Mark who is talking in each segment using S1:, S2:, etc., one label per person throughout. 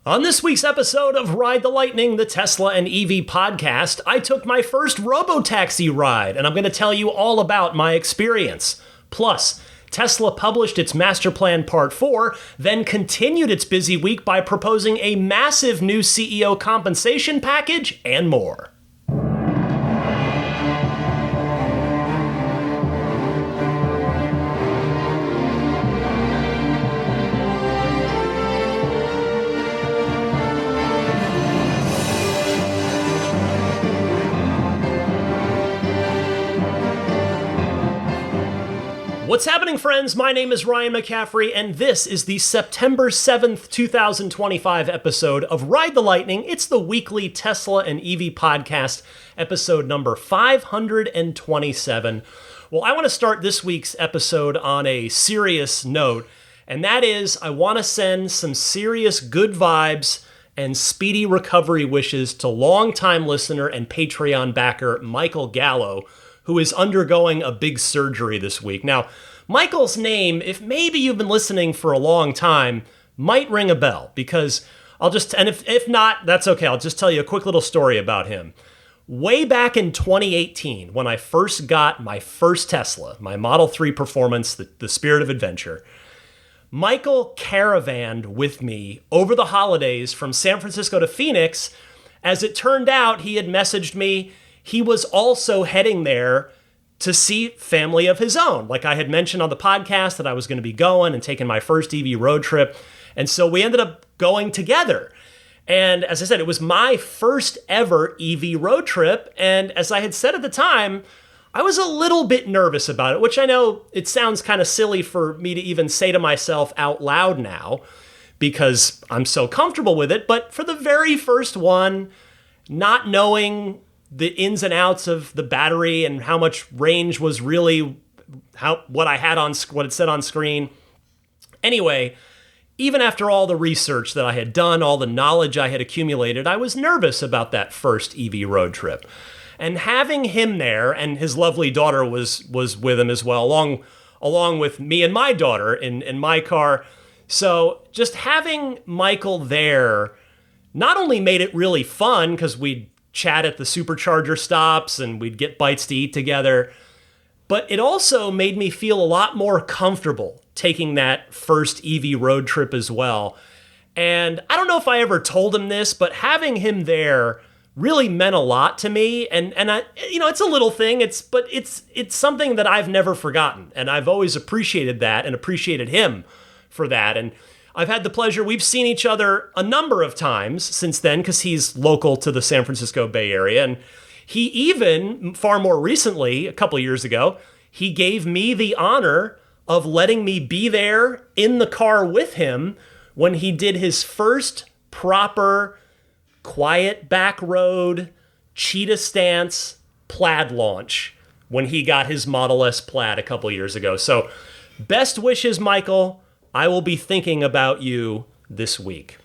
S1: On this week's episode of Ride the Lightning, the Tesla and EV podcast, I took my first Robotaxi ride, and I'm going to tell you all about my experience. Plus, Tesla published its Master Plan Part 4, then continued its busy week by proposing a massive new CEO compensation package, and more. What's happening, friends? My name is Ryan McCaffrey, and this is the September 7th, 2025 episode of Ride the Lightning. It's the weekly Tesla and EV podcast, episode number 527. Well, I want to start this week's episode on a serious note, and that is I want to send some serious good vibes and speedy recovery wishes to longtime listener and Patreon backer Michael Gallo, who is undergoing a big surgery this week. Now, Michael's name, if maybe you've been listening for a long time, might ring a bell, because if not, that's okay, I'll just tell you a quick little story about him. Way back in 2018, when I first got my first Tesla, my Model 3 Performance, the Spirit of Adventure, Michael caravanned with me over the holidays from San Francisco to Phoenix. As it turned out, he had messaged me. He was also heading there to see family of his own. Like I had mentioned on the podcast that I was going to be going and taking my first EV road trip. And so we ended up going together. And as I said, it was my first ever EV road trip. And as I had said at the time, I was a little bit nervous about it, which I know it sounds kind of silly for me to even say to myself out loud now because I'm so comfortable with it. But for the very first one, not knowing the ins and outs of the battery and how much range was really what it said on screen. Anyway, even after all the research that I had done, all the knowledge I had accumulated, I was nervous about that first EV road trip. And having him there, and his lovely daughter was with him as well, along with me and my daughter in my car. So just having Michael there not only made it really fun because we'd chat at the supercharger stops and we'd get bites to eat together, but it also made me feel a lot more comfortable taking that first EV road trip as well. And I don't know if I ever told him this, but having him there really meant a lot to me. And I, it's a little thing, but it's something that I've never forgotten. And I've always appreciated that and appreciated him for that. And I've had the pleasure, we've seen each other a number of times since then because he's local to the San Francisco Bay Area. And he even, far more recently, a couple of years ago, he gave me the honor of letting me be there in the car with him when he did his first proper, quiet back road, cheetah stance plaid launch when he got his Model S Plaid a couple of years ago. So best wishes, Michael. I will be thinking about you this week.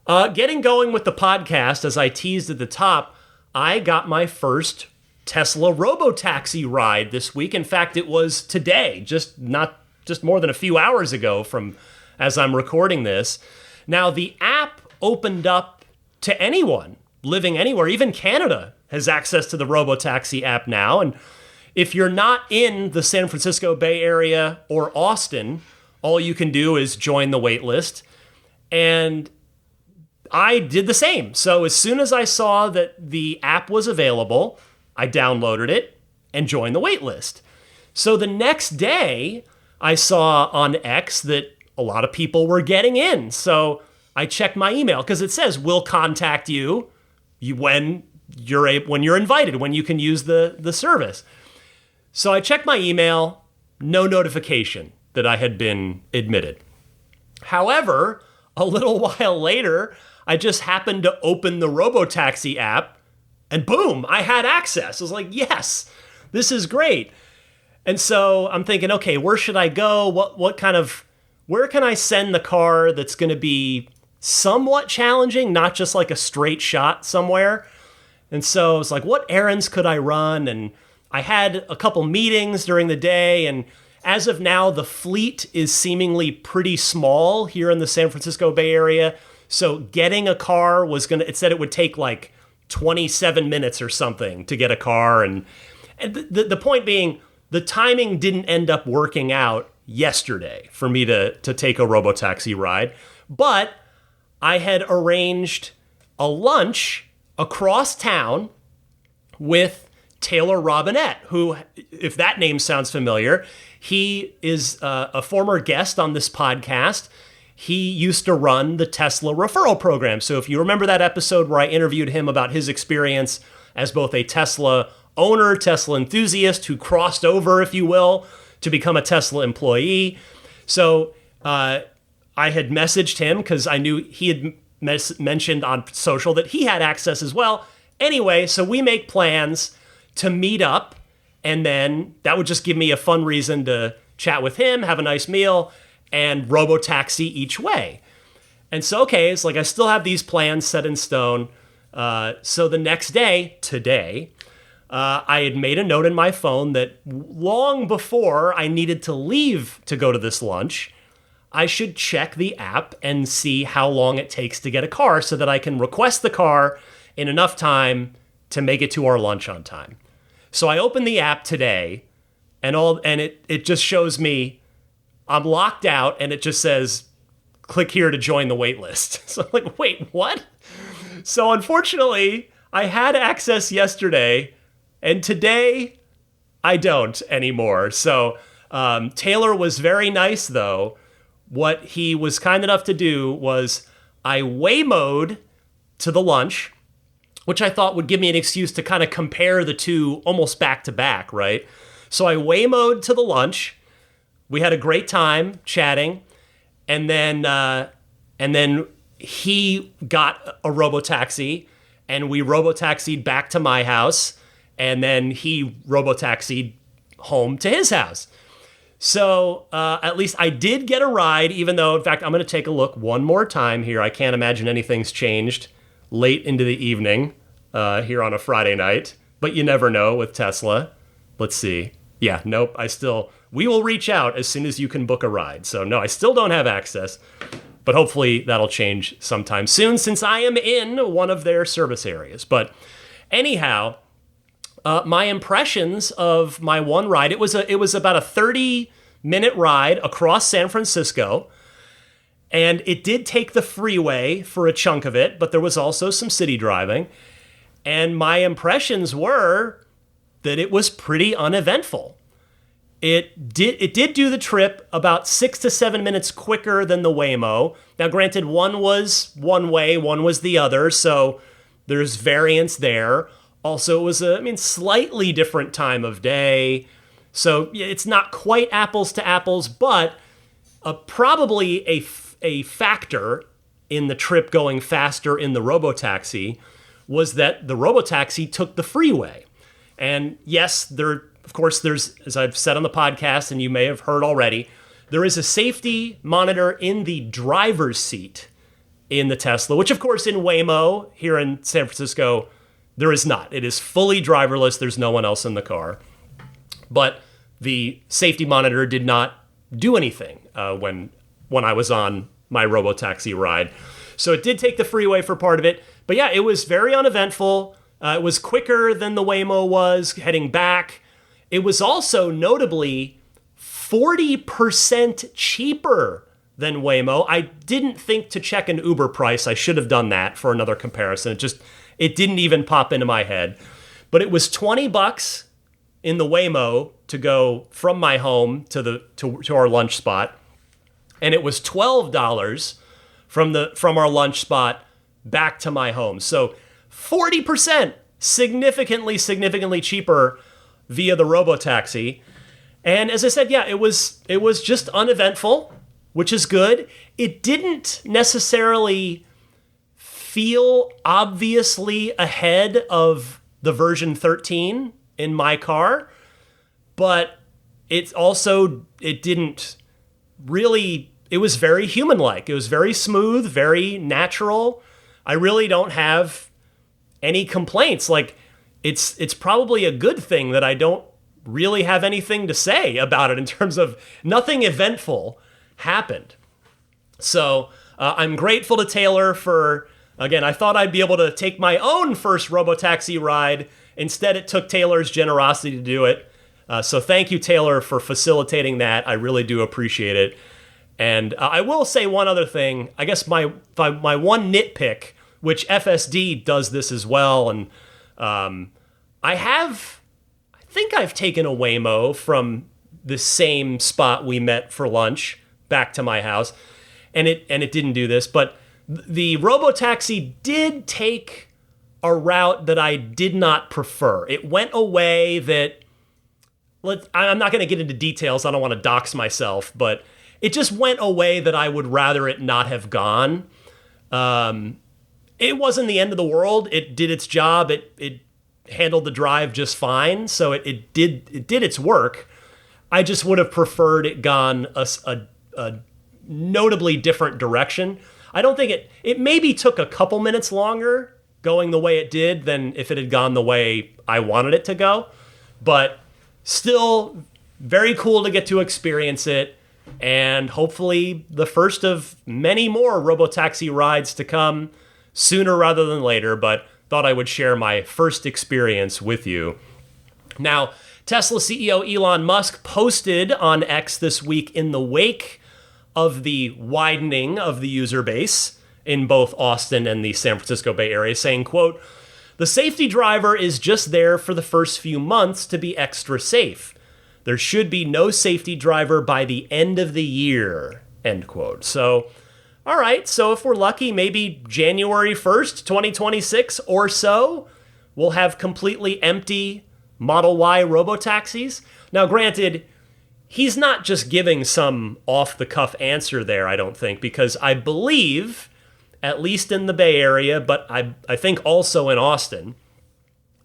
S1: Getting going with the podcast, as I teased at the top, I got my first Tesla Robotaxi ride this week. In fact, it was today, just more than a few hours ago from as I'm recording this. Now, the app opened up to anyone living anywhere. Even Canada has access to the Robotaxi app now. And if you're not in the San Francisco Bay Area or Austin, all you can do is join the wait list. And I did the same. So as soon as I saw that the app was available, I downloaded it and joined the wait list. So the next day, I saw on X that a lot of people were getting in. So I checked my email because it says, we'll contact you when you're invited, when you can use the service. So I checked my email, no notification that I had been admitted. However, a little while later, I just happened to open the Robotaxi app and boom, I had access. I was like, yes, this is great. And so I'm thinking, okay, where should I go? Where can I send the car that's going to be somewhat challenging, not just like a straight shot somewhere? And so I was like, what errands could I run? And I had a couple meetings during the day, and as of now, the fleet is seemingly pretty small here in the San Francisco Bay Area. So getting a car it said it would take like 27 minutes or something to get a car. And the point being, the timing didn't end up working out yesterday for me to take a Robotaxi ride. But I had arranged a lunch across town with Taylor Robinette, who, if that name sounds familiar, he is a former guest on this podcast. He used to run the Tesla referral program. So if you remember that episode where I interviewed him about his experience as both a Tesla owner, Tesla enthusiast who crossed over, if you will, to become a Tesla employee. So I had messaged him because I knew he had mentioned on social that he had access as well. Anyway, so we make plans to meet up, and then that would just give me a fun reason to chat with him, have a nice meal, and Robotaxi each way. And so, okay, it's like I still have these plans set in stone. So the next day, today, I had made a note in my phone that long before I needed to leave to go to this lunch, I should check the app and see how long it takes to get a car so that I can request the car in enough time to make it to our lunch on time. So I opened the app today, and it just shows me I'm locked out, and it just says, click here to join the wait list. So I'm like, wait, what? So unfortunately, I had access yesterday, and today I don't anymore. So Taylor was very nice, though. What he was kind enough to do was I Waymo'd to the lunch, which I thought would give me an excuse to kind of compare the two almost back to back, right? So I Waymo'd to the lunch. We had a great time chatting, and then he got a Robotaxi, and we Robotaxied back to my house, and then he Robotaxied home to his house. So at least I did get a ride, even though, in fact, I'm going to take a look one more time here. I can't imagine anything's changed late into the evening here on a Friday night, but you never know with Tesla. Let's see. Yeah, nope, we will reach out as soon as you can book a ride. So no, I still don't have access, but hopefully that'll change sometime soon since I am in one of their service areas. But anyhow, my impressions of my one ride, it was about a 30-minute ride across San Francisco, and it did take the freeway for a chunk of it, but there was also some city driving, and my impressions were that it was pretty uneventful. It did do the trip about 6 to 7 minutes quicker than the Waymo. Now, granted, one was one way, one was the other, so there's variance there. Also, it was a slightly different time of day. So it's not quite apples to apples, but probably a factor in the trip going faster in the Robotaxi was that the Robotaxi took the freeway. And yes, there's, as I've said on the podcast, and you may have heard already, there is a safety monitor in the driver's seat in the Tesla, which of course in Waymo here in San Francisco, there is not. It is fully driverless. There's no one else in the car. But the safety monitor did not do anything when I was on my Robotaxi ride. So it did take the freeway for part of it. But yeah, it was very uneventful. It was quicker than the Waymo was heading back. It was also notably 40% cheaper than Waymo. I didn't think to check an Uber price. I should have done that for another comparison. It didn't even pop into my head. But it was $20 in the Waymo to go from my home to our lunch spot, and it was $12 from our lunch spot back to my home. So 40%, significantly cheaper via the Robotaxi. And as I said, yeah, it was just uneventful, which is good. It didn't necessarily feel obviously ahead of the version 13 in my car, but it didn't really, it was very human-like. It was very smooth, very natural. I really don't have any complaints. Like, it's probably a good thing that I don't really have anything to say about it in terms of nothing eventful happened. So I'm grateful to Taylor for, again, I thought I'd be able to take my own first Robotaxi ride. Instead, it took Taylor's generosity to do it. So thank you, Taylor, for facilitating that. I really do appreciate it. And I will say one other thing. I guess my one nitpick, which FSD does this as well, and I think I've taken a Waymo from the same spot we met for lunch back to my house, and it didn't do this, but the Robotaxi did take a route that I did not prefer. It went a way that, I'm not going to get into details, I don't want to dox myself, but it just went a way that I would rather it not have gone. It wasn't the end of the world. It did its job. It handled the drive just fine. So it did its work. I just would have preferred it gone a notably different direction. I don't think it maybe took a couple minutes longer going the way it did than if it had gone the way I wanted it to go. But still very cool to get to experience it. And hopefully the first of many more Robotaxi rides to come sooner rather than later, but thought I would share my first experience with you. Now, Tesla CEO Elon Musk posted on X this week in the wake of the widening of the user base in both Austin and the San Francisco Bay Area, saying, quote, "The safety driver is just there for the first few months to be extra safe. There should be no safety driver by the end of the year," end quote. So, all right, so if we're lucky, maybe January 1st, 2026 or so, we'll have completely empty Model Y robotaxis. Now, granted, he's not just giving some off-the-cuff answer there, I don't think, because I believe, at least in the Bay Area, but I think also in Austin,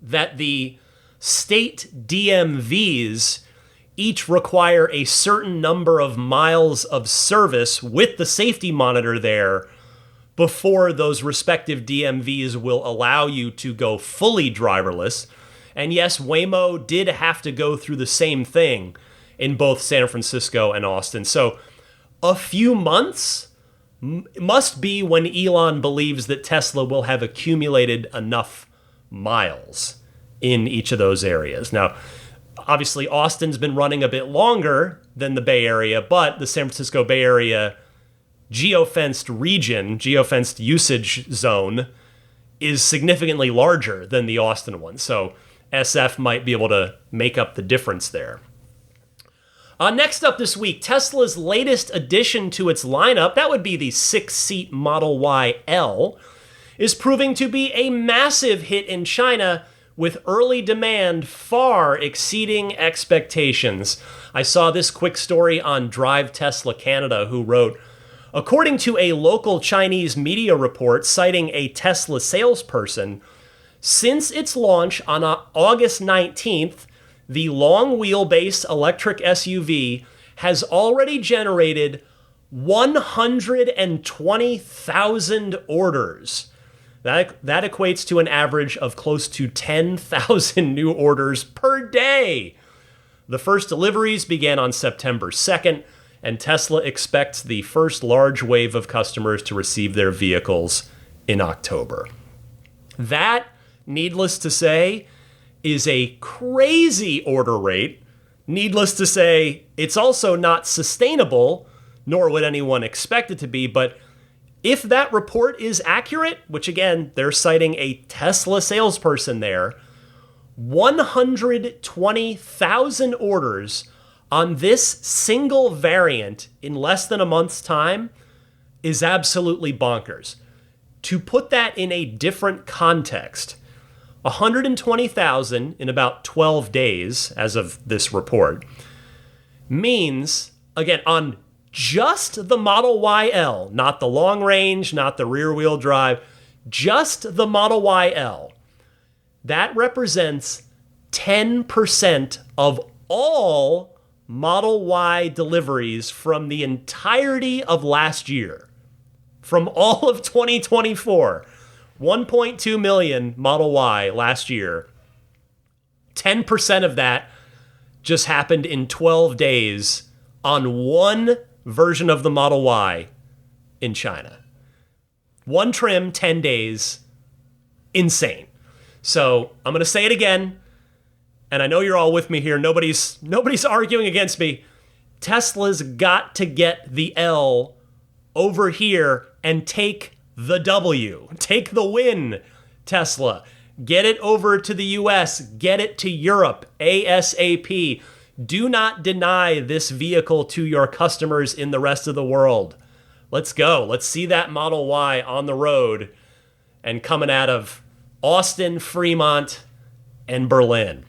S1: that the state DMVs each require a certain number of miles of service with the safety monitor there before those respective DMVs will allow you to go fully driverless. And yes, Waymo did have to go through the same thing in both San Francisco and Austin. So a few months must be when Elon believes that Tesla will have accumulated enough miles in each of those areas. Now, obviously, Austin's been running a bit longer than the Bay Area, but the San Francisco Bay Area geofenced region, geofenced usage zone, is significantly larger than the Austin one. So SF might be able to make up the difference there. Next up this week, Tesla's latest addition to its lineup, that would be the 6-seat Model Y L, is proving to be a massive hit in China, with early demand far exceeding expectations. I saw this quick story on Drive Tesla Canada, who wrote, according to a local Chinese media report citing a Tesla salesperson, since its launch on August 19th, the long wheelbase electric SUV has already generated 120,000 orders. That equates to an average of close to 10,000 new orders per day. The first deliveries began on September 2nd, and Tesla expects the first large wave of customers to receive their vehicles in October. That, needless to say, is a crazy order rate. Needless to say, it's also not sustainable, nor would anyone expect it to be, but if that report is accurate, which again, they're citing a Tesla salesperson there, 120,000 orders on this single variant in less than a month's time is absolutely bonkers. To put that in a different context, 120,000 in about 12 days, as of this report, means, again, on just the Model Y L, not the long range, not the rear wheel drive, just the Model Y L, that represents 10% of all Model Y deliveries from the entirety of last year. From all of 2024, 1.2 million Model Y last year, 10% of that just happened in 12 days on one version of the Model Y in China. One trim, 10 days. Insane. So I'm going to say it again, and I know you're all with me here. Nobody's arguing against me. Tesla's got to get the L over here and take the W. Take the win, Tesla. Get it over to the US. Get it to Europe ASAP. Do not deny this vehicle to your customers in the rest of the world. Let's go. Let's see that Model Y on the road and coming out of Austin, Fremont, and Berlin.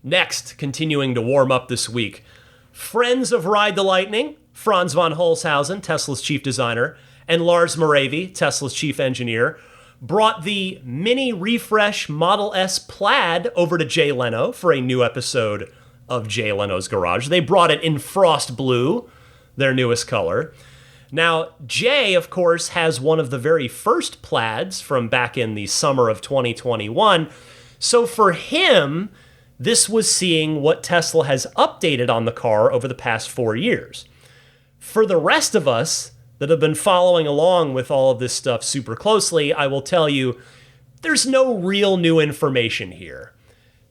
S1: Next, continuing to warm up this week, friends of Ride the Lightning, Franz von Holzhausen, Tesla's chief designer, and Lars Moravy, Tesla's chief engineer, brought the mini refresh Model S Plaid over to Jay Leno for a new episode of Jay Leno's Garage. They brought it in frost blue, their newest color. Now, Jay, of course, has one of the very first Plaids from back in the summer of 2021. So for him, this was seeing what Tesla has updated on the car over the past 4 years. For the rest of us that have been following along with all of this stuff super closely, I will tell you, there's no real new information here.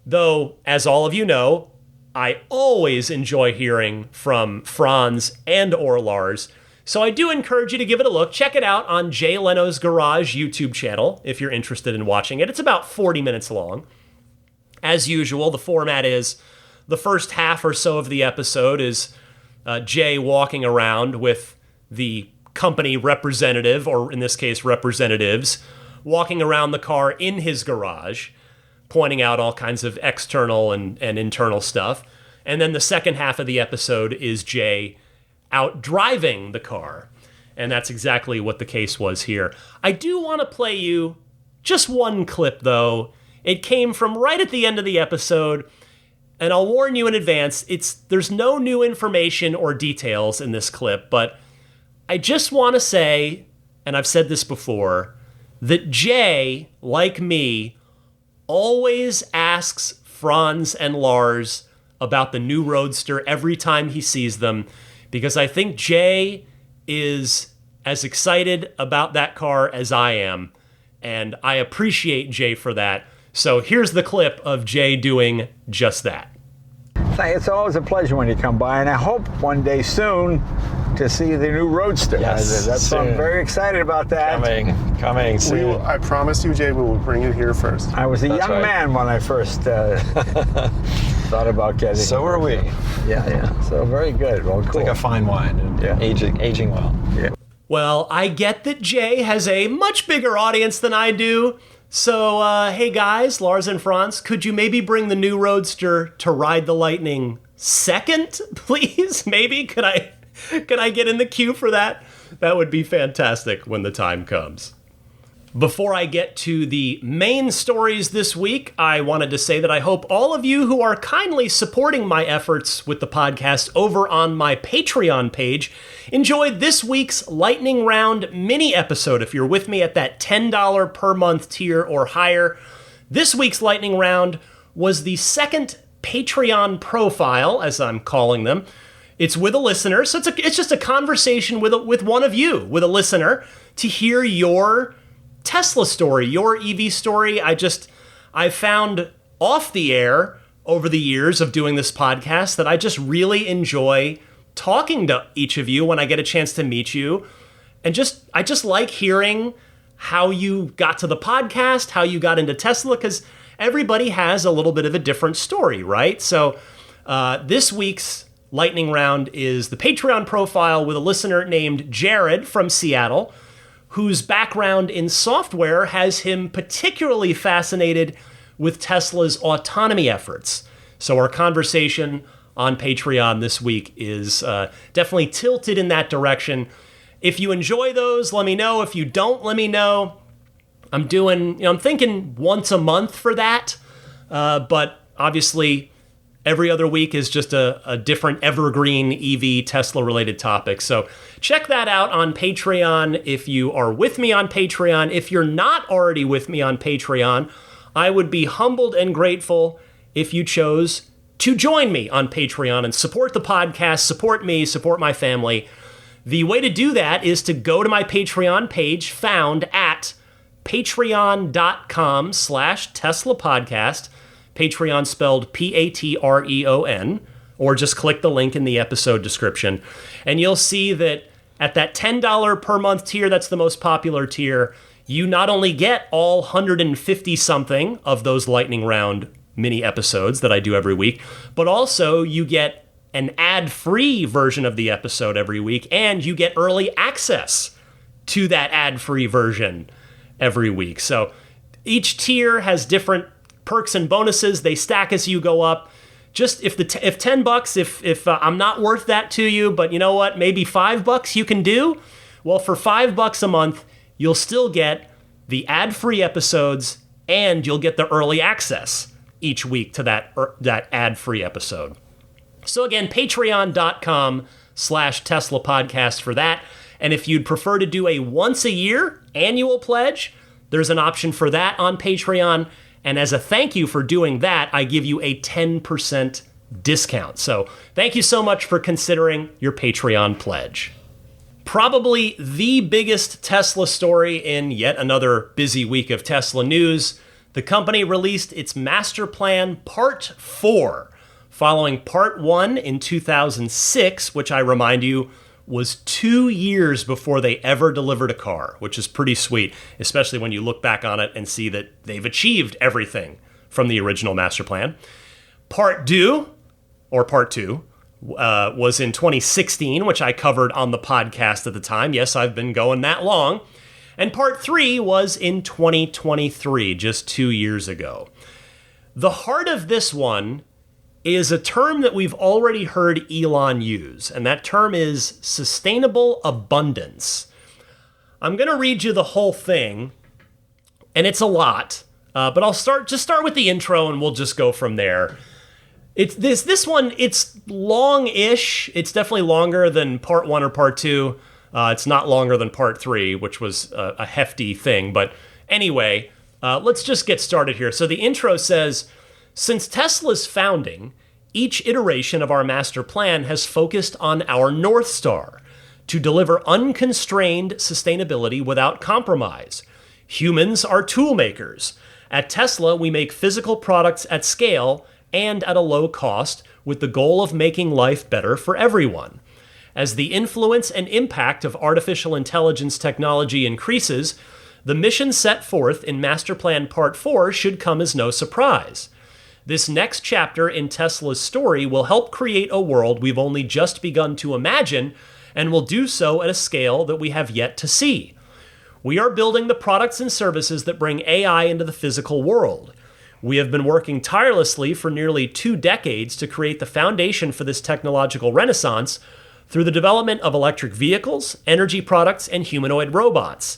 S1: Though, as all of you know, I always enjoy hearing from Franz and or Lars, so I do encourage you to give it a look. Check it out on Jay Leno's Garage YouTube channel if you're interested in watching it. It's about 40 minutes long. As usual, the format is the first half or so of the episode is Jay walking around with the company representative, or in this case, representatives, walking around the car in his garage, pointing out all kinds of external and internal stuff. And then the second half of the episode is Jay out driving the car. And that's exactly what the case was here. I do want to play you just one clip, though. It came from right at the end of the episode, and I'll warn you in advance, there's no new information or details in this clip, but I just want to say, and I've said this before, that Jay, like me, always asks Franz and Lars about the new Roadster every time he sees them, because I think Jay is as excited about that car as I am, and I appreciate Jay for that. So here's the clip of Jay doing just that.
S2: It's always a pleasure when you come by, and I hope one day soon to see the new Roadster.
S3: Yes,
S2: I'm very excited about that.
S3: Coming soon.
S4: I promise you, Jay, we will bring you here first.
S2: I was a young man when I first thought about getting it.
S3: So were we.
S2: Yeah. So very good. Well, cool.
S3: It's like a fine wine.
S2: Yeah.
S3: Aging well.
S2: Yeah.
S1: Well, I get that Jay has a much bigger audience than I do. So, hey guys, Lars and Franz, could you maybe bring the new Roadster to Ride the Lightning second, please? Maybe? Could I get in the queue for that? That would be fantastic when the time comes. Before I get to the main stories this week, I wanted to say that I hope all of you who are kindly supporting my efforts with the podcast over on my Patreon page enjoyed this week's Lightning Round mini episode. If you're with me at that $10 per month tier or higher, this week's Lightning Round was the second Patreon profile, as I'm calling them. It's with a listener, so it's just a conversation with one of you, with a listener, to hear your Tesla story, your EV story. I found off the air over the years of doing this podcast that I just really enjoy talking to each of you when I get a chance to meet you. And I just like hearing how you got to the podcast, how you got into Tesla, because everybody has a little bit of a different story, right? So this week's Lightning Round is the Patreon profile with a listener named Jared from Seattle, whose background in software has him particularly fascinated with Tesla's autonomy efforts. So our conversation on Patreon this week is definitely tilted in that direction. If you enjoy those, let me know. If you don't, let me know. I'm thinking once a month for that, but obviously every other week is just a different evergreen EV Tesla-related topic. So check that out on Patreon if you are with me on Patreon. If you're not already with me on Patreon, I would be humbled and grateful if you chose to join me on Patreon and support the podcast, support me, support my family. The way to do that is to go to my Patreon page found at patreon.com/Tesla Podcast, Patreon spelled Patreon, or just click the link in the episode description. And you'll see that at that $10 per month tier, that's the most popular tier, you not only get all 150 something of those lightning round mini episodes that I do every week, but also you get an ad-free version of the episode every week, and you get early access to that ad-free version every week. So each tier has different perks and bonuses. They stack as you go up. Just if $10, if I'm not worth that to you, but you know what, maybe $5 you can do. Well, for $5 a month, you'll still get the ad-free episodes, and you'll get the early access each week to that ad-free episode. So again, patreon.com/Tesla Podcast for that. And if you'd prefer to do a once a year annual pledge, there's an option for that on Patreon. And as a thank you for doing that, I give you a 10% discount. So thank you so much for considering your Patreon pledge. Probably the biggest Tesla story in yet another busy week of Tesla news. The company released its master plan Part 4, following Part 1 in 2006, which I remind you was 2 years before they ever delivered a car, which is pretty sweet, especially when you look back on it and see that they've achieved everything from the original master plan. Part 2 was in 2016, which I covered on the podcast at the time. Yes, I've been going that long. And Part 3 was in 2023, just 2 years ago. The heart of this one is a term that we've already heard Elon use, and that term is sustainable abundance. I'm going to read you the whole thing, and it's a lot, but I'll start with the intro, and we'll just go from there. It's this one. It's long-ish. It's definitely longer than Part 1 or Part 2. It's not longer than Part 3, which was a hefty thing. But anyway, let's just get started here. So the intro says, since Tesla's founding, each iteration of our master plan has focused on our North Star, to deliver unconstrained sustainability without compromise. Humans are tool makers. At Tesla, we make physical products at scale and at a low cost, with the goal of making life better for everyone. As the influence and impact of artificial intelligence technology increases, the mission set forth in Master Plan Part 4 should come as no surprise. This next chapter in Tesla's story will help create a world we've only just begun to imagine, and will do so at a scale that we have yet to see. We are building the products and services that bring AI into the physical world. We have been working tirelessly for nearly 2 decades to create the foundation for this technological renaissance through the development of electric vehicles, energy products, and humanoid robots.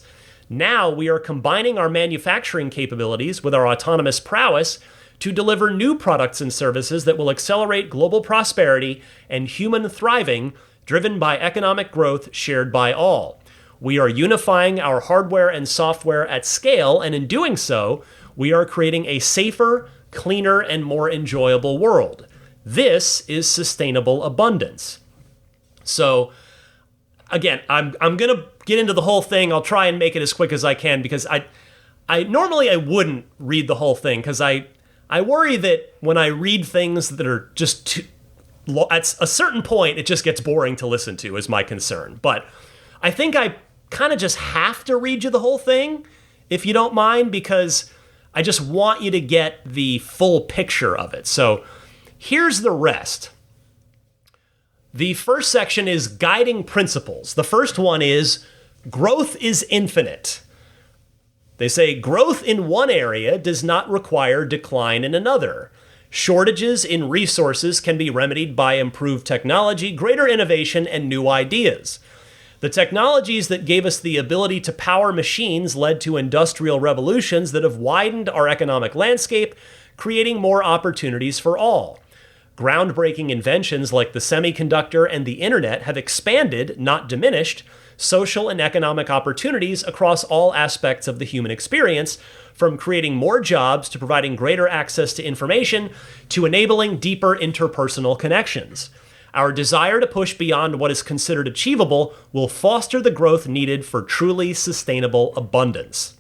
S1: Now we are combining our manufacturing capabilities with our autonomous prowess to deliver new products and services that will accelerate global prosperity and human thriving, driven by economic growth shared by all. We are unifying our hardware and software at scale, and in doing so, we are creating a safer, cleaner, and more enjoyable world. This is sustainable abundance. So, again, I'm going to get into the whole thing. I'll try and make it as quick as I can, because I normally wouldn't read the whole thing, because I worry that when I read things that are just too, at a certain point, it just gets boring to listen to, is my concern. But I think I kind of just have to read you the whole thing, if you don't mind, because I just want you to get the full picture of it. So here's the rest. The first section is guiding principles. The first one is growth is infinite. They say growth in one area does not require decline in another. Shortages in resources can be remedied by improved technology, greater innovation, and new ideas. The technologies that gave us the ability to power machines led to industrial revolutions that have widened our economic landscape, creating more opportunities for all. Groundbreaking inventions like the semiconductor and the internet have expanded, not diminished, social and economic opportunities across all aspects of the human experience, from creating more jobs to providing greater access to information to enabling deeper interpersonal connections. Our desire to push beyond what is considered achievable will foster the growth needed for truly sustainable abundance.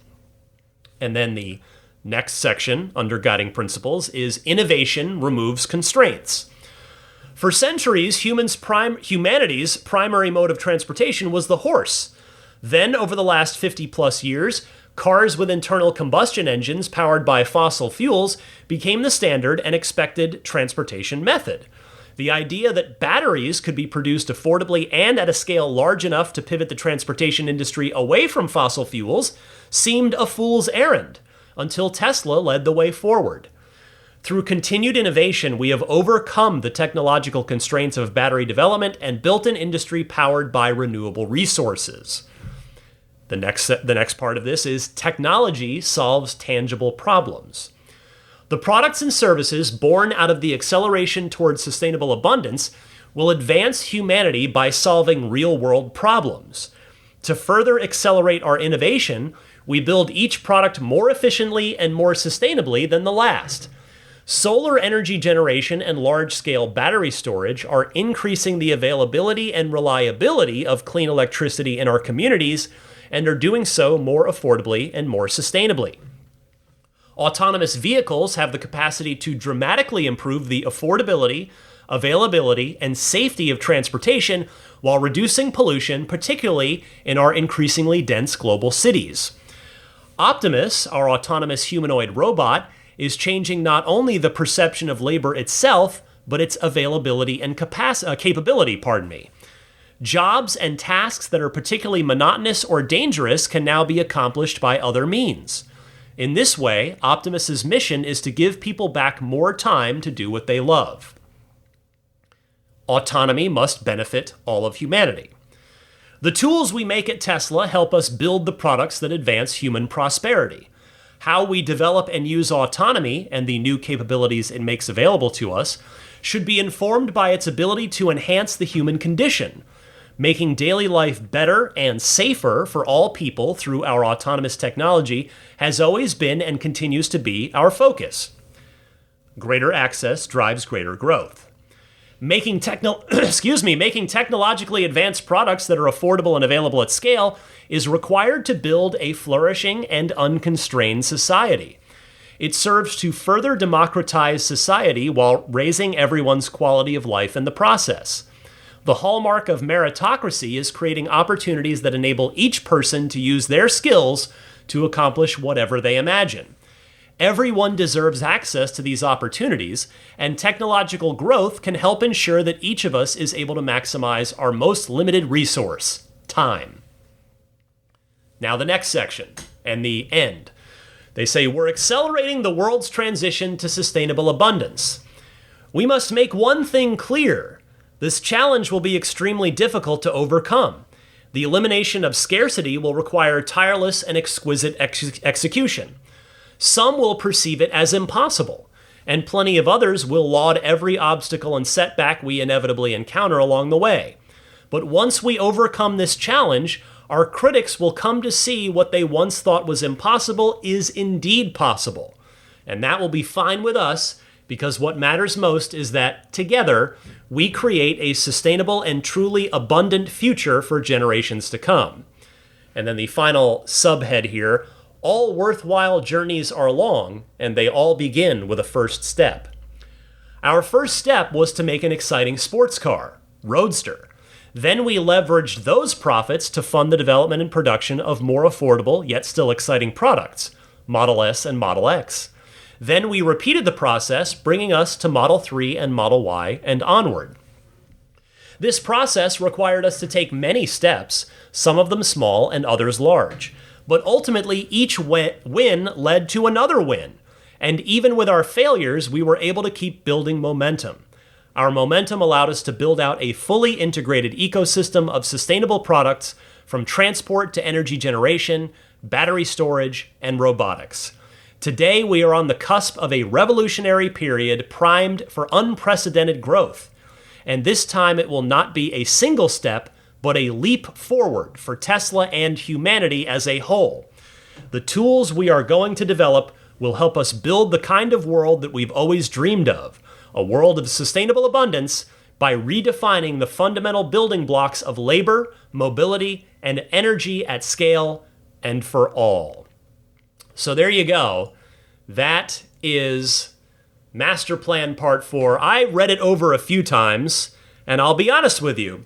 S1: And then the next section under guiding principles is innovation removes constraints. For centuries, humanity's primary mode of transportation was the horse. Then, over the last 50 plus years, cars with internal combustion engines powered by fossil fuels became the standard and expected transportation method. The idea that batteries could be produced affordably and at a scale large enough to pivot the transportation industry away from fossil fuels seemed a fool's errand, until Tesla led the way forward. Through continued innovation, we have overcome the technological constraints of battery development and built an industry powered by renewable resources. The next part of this is technology solves tangible problems. The products and services born out of the acceleration towards sustainable abundance will advance humanity by solving real-world problems. To further accelerate our innovation, we build each product more efficiently and more sustainably than the last. Solar energy generation and large-scale battery storage are increasing the availability and reliability of clean electricity in our communities and are doing so more affordably and more sustainably. Autonomous vehicles have the capacity to dramatically improve the affordability, availability, and safety of transportation while reducing pollution, particularly in our increasingly dense global cities. Optimus, our autonomous humanoid robot, is changing not only the perception of labor itself, but its availability and capability. Jobs and tasks that are particularly monotonous or dangerous can now be accomplished by other means. In this way, Optimus's mission is to give people back more time to do what they love. Autonomy must benefit all of humanity. The tools we make at Tesla help us build the products that advance human prosperity. How we develop and use autonomy and the new capabilities it makes available to us should be informed by its ability to enhance the human condition. Making daily life better and safer for all people through our autonomous technology has always been and continues to be our focus. Greater access drives greater growth. Making technologically advanced products that are affordable and available at scale is required to build a flourishing and unconstrained society. It serves to further democratize society while raising everyone's quality of life in the process. The hallmark of meritocracy is creating opportunities that enable each person to use their skills to accomplish whatever they imagine. Everyone deserves access to these opportunities, and technological growth can help ensure that each of us is able to maximize our most limited resource, time. Now the next section, and the end. They say, we're accelerating the world's transition to sustainable abundance. We must make one thing clear. This challenge will be extremely difficult to overcome. The elimination of scarcity will require tireless and exquisite execution. Some will perceive it as impossible, and plenty of others will laud every obstacle and setback we inevitably encounter along the way. But once we overcome this challenge, our critics will come to see what they once thought was impossible is indeed possible. And that will be fine with us, because what matters most is that, together, we create a sustainable and truly abundant future for generations to come. And then the final subhead here, all worthwhile journeys are long, and they all begin with a first step. Our first step was to make an exciting sports car, Roadster. Then we leveraged those profits to fund the development and production of more affordable, yet still exciting products, Model S and Model X. Then we repeated the process, bringing us to Model 3 and Model Y and onward. This process required us to take many steps, some of them small and others large. But ultimately, each win led to another win. And even with our failures, we were able to keep building momentum. Our momentum allowed us to build out a fully integrated ecosystem of sustainable products from transport to energy generation, battery storage, and robotics. Today, we are on the cusp of a revolutionary period primed for unprecedented growth. And this time it will not be a single step, but a leap forward for Tesla and humanity as a whole. The tools we are going to develop will help us build the kind of world that we've always dreamed of, a world of sustainable abundance by redefining the fundamental building blocks of labor, mobility, and energy at scale and for all. So there you go. That is Master Plan Part 4. I read it over a few times, and I'll be honest with you,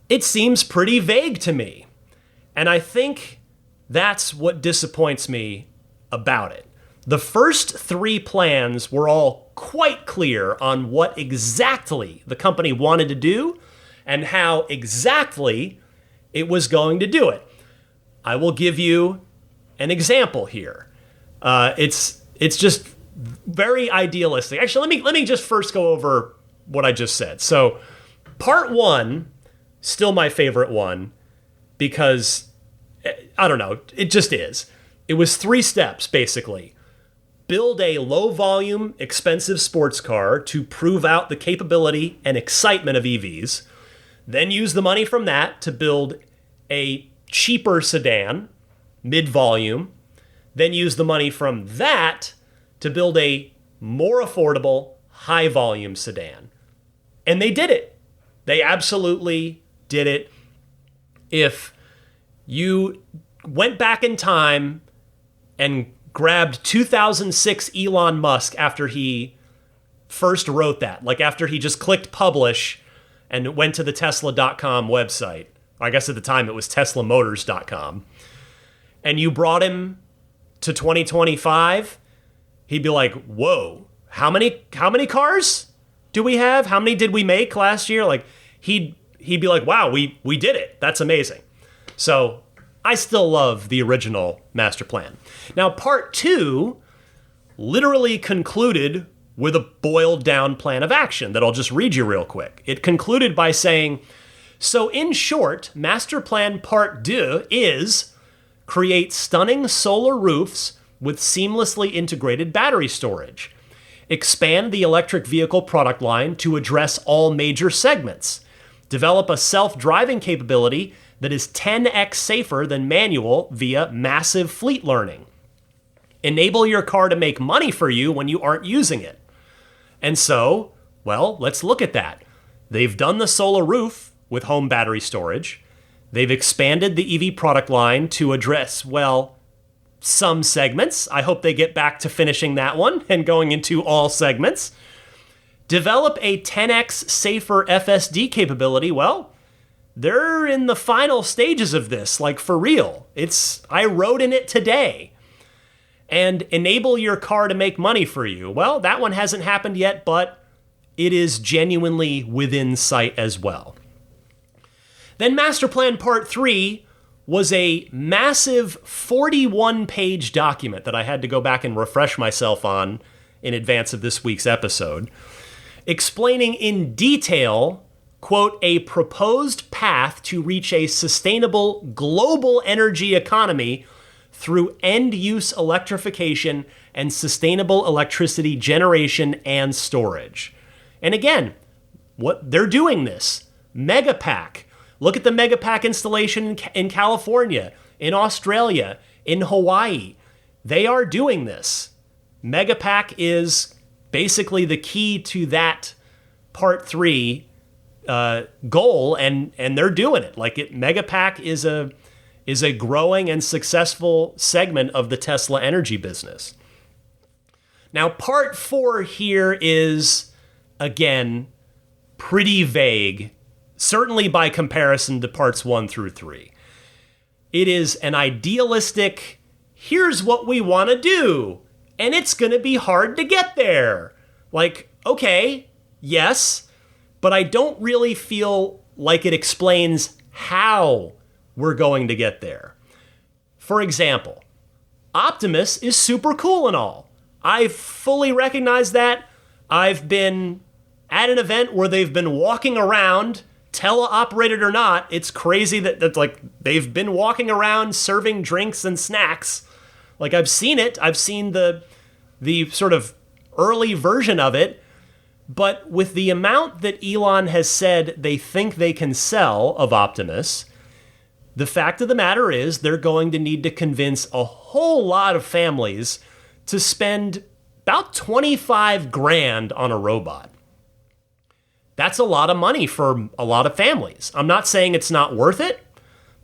S1: it seems pretty vague to me. And I think that's what disappoints me about it. The first 3 plans were all quite clear on what exactly the company wanted to do and how exactly it was going to do it. I will give you an example here. It's just very idealistic. Actually, let me just first go over what I just said. So, part 1, still my favorite one, because I don't know, it just is. It was 3 steps, basically. Build a low-volume, expensive sports car to prove out the capability and excitement of EVs. Then use the money from that to build a cheaper sedan, mid-volume. Then use the money from that to build a more affordable, high-volume sedan. And they did it. They absolutely did it. If you went back in time and grabbed 2006 Elon Musk after he first wrote that, like after he just clicked publish and went to the Tesla.com website, I guess at the time it was TeslaMotors.com, and you brought him to 2025, he'd be like, whoa, how many cars do we have? How many did we make last year? Like, he'd be like, wow, we did it. That's amazing. So I still love the original master plan. Now, part 2 literally concluded with a boiled down plan of action that I'll just read you real quick. It concluded by saying, so in short, master plan part 2 is create stunning solar roofs with seamlessly integrated battery storage. Expand the electric vehicle product line to address all major segments. Develop a self-driving capability that is 10x safer than manual via massive fleet learning. Enable your car to make money for you when you aren't using it. And so, well, let's look at that. They've done the solar roof with home battery storage. They've expanded the EV product line to address, well, some segments. I hope they get back to finishing that one and going into all segments. Develop a 10x safer FSD capability. Well, they're in the final stages of this, like for real. I wrote in it today. And enable your car to make money for you. Well, that one hasn't happened yet, but it is genuinely within sight as well. Then Master Plan Part 3 was a massive 41-page document that I had to go back and refresh myself on in advance of this week's episode, explaining in detail, quote, a proposed path to reach a sustainable global energy economy through end-use electrification and sustainable electricity generation and storage. And again, they're doing this. Megapack. Look at the Megapack installation in California, in Australia, in Hawaii. They are doing this. Megapack is basically the key to that Part 3 goal, and they're doing it. Megapack is a growing and successful segment of the Tesla energy business. Now, Part 4 here is, again, pretty vague, certainly by comparison to Parts 1 through 3. It is an idealistic, here's what we want to do, and it's going to be hard to get there. Okay, yes, but I don't really feel like it explains how we're going to get there. For example, Optimus is super cool and all. I fully recognize that. I've been at an event where they've been walking around, teleoperated or not. It's crazy that they've been walking around serving drinks and snacks. I've seen it. I've seen the sort of early version of it. But with the amount that Elon has said they think they can sell of Optimus, the fact of the matter is they're going to need to convince a whole lot of families to spend about $25,000 on a robot. that's a lot of money for a lot of families. I'm not saying it's not worth it,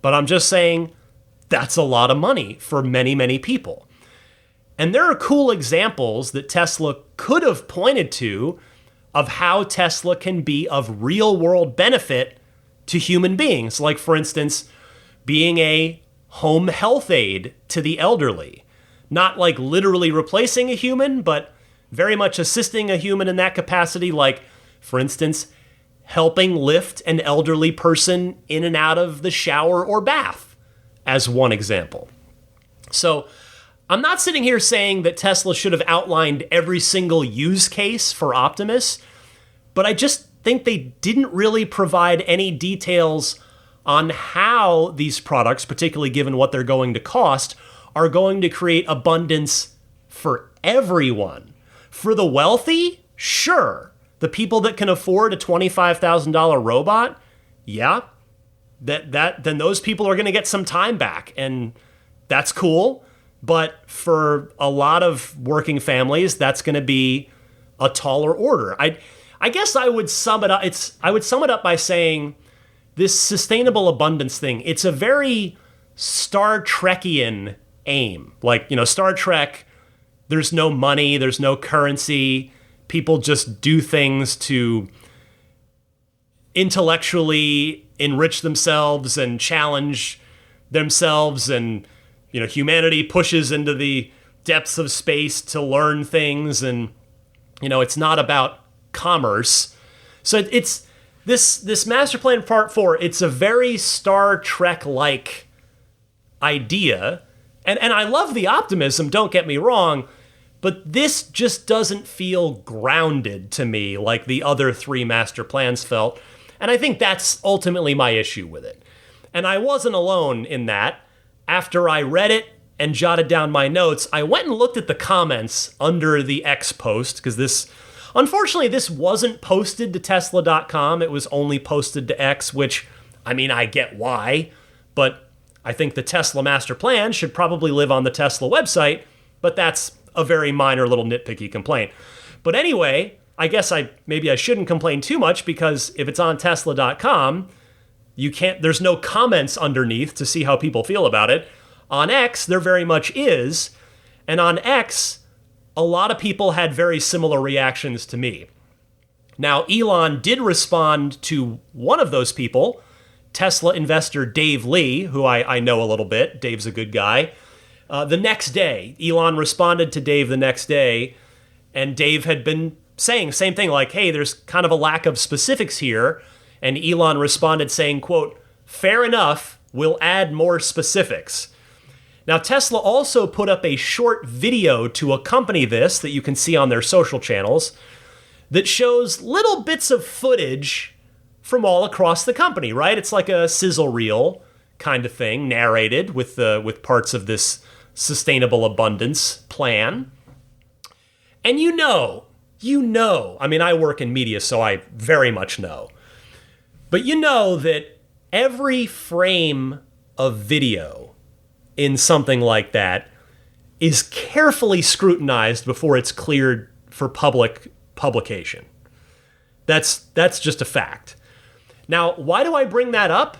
S1: but I'm just saying that's a lot of money for many, many people. And there are cool examples that Tesla could have pointed to of how Tesla can be of real world benefit to human beings. Like, for instance, being a home health aid to the elderly. Not like literally replacing a human, but very much assisting a human in that capacity. Like, for instance, helping lift an elderly person in and out of the shower or bath, as one example. So I'm not sitting here saying that Tesla should have outlined every single use case for Optimus, but I just think they didn't really provide any details on how these products, particularly given what they're going to cost, are going to create abundance for everyone. For the wealthy, sure. The people that can afford a $25,000 robot, yeah, then those people are going to get some time back, and that's cool. But for a lot of working families, that's going to be a taller order. I guess I would sum it up. I would sum it up by saying this sustainable abundance thing. It's a very Star Trekian aim. Like, Star Trek, there's no money, there's no currency. People just do things to intellectually enrich themselves and challenge themselves, and humanity pushes into the depths of space to learn things, and it's not about commerce. So it's this master plan part 4. It's a very Star Trek-like idea, and I love the optimism, don't get me wrong, but this just doesn't feel grounded to me like the other 3 master plans felt, and I think that's ultimately my issue with it. And I wasn't alone in that. After I read it and jotted down my notes, I went and looked at the comments under the X post, because unfortunately, this wasn't posted to Tesla.com. It was only posted to X, which, I get why, but I think the Tesla master plan should probably live on the Tesla website, but that's a very minor little nitpicky complaint. But anyway, I guess maybe I shouldn't complain too much, because if it's on Tesla.com, there's no comments underneath to see how people feel about it. On X, there very much is, and on X, a lot of people had very similar reactions to me. Now, Elon did respond to one of those people, Tesla investor Dave Lee, who I know a little bit. Dave's a good guy. The next day, Elon responded to Dave the next day, and Dave had been saying the same thing, like, hey, there's kind of a lack of specifics here. And Elon responded saying, quote, fair enough, we'll add more specifics. Now, Tesla also put up a short video to accompany this that you can see on their social channels that shows little bits of footage from all across the company, right? It's like a sizzle reel kind of thing, narrated with parts of this sustainable abundance plan. And I work in media, so I very much know. But that every frame of video in something like that is carefully scrutinized before it's cleared for public publication. That's just a fact. Now, why do I bring that up?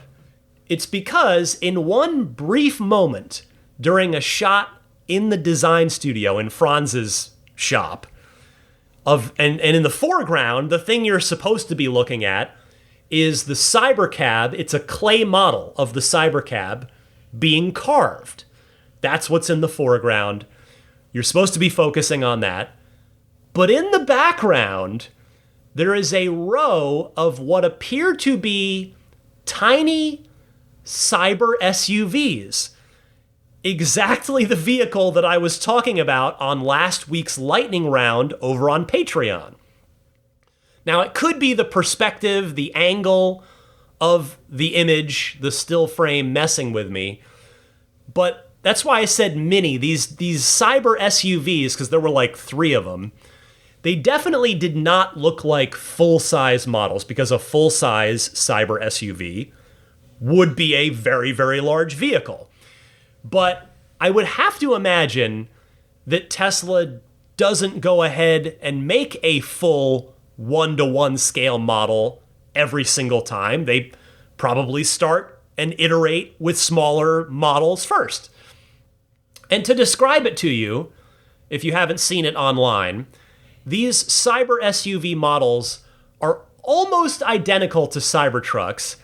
S1: It's because in one brief moment during a shot in the design studio in Franz's shop, and in the foreground, the thing you're supposed to be looking at is the Cybercab. It's a clay model of the Cybercab being carved. That's what's in the foreground. You're supposed to be focusing on that. But in the background, there is a row of what appear to be tiny cyber SUVs. Exactly the vehicle that I was talking about on last week's lightning round over on Patreon. Now, it could be the perspective, the angle of the image, the still frame messing with me, but that's why I said mini. These cyber SUVs, because there were like 3 of them, they definitely did not look like full-size models, because a full-size cyber SUV would be a very, very large vehicle. But I would have to imagine that Tesla doesn't go ahead and make a full 1-to-1 scale model every single time. They probably start and iterate with smaller models first. And to describe it to you, if you haven't seen it online, these Cyber SUV models are almost identical to Cybertrucks,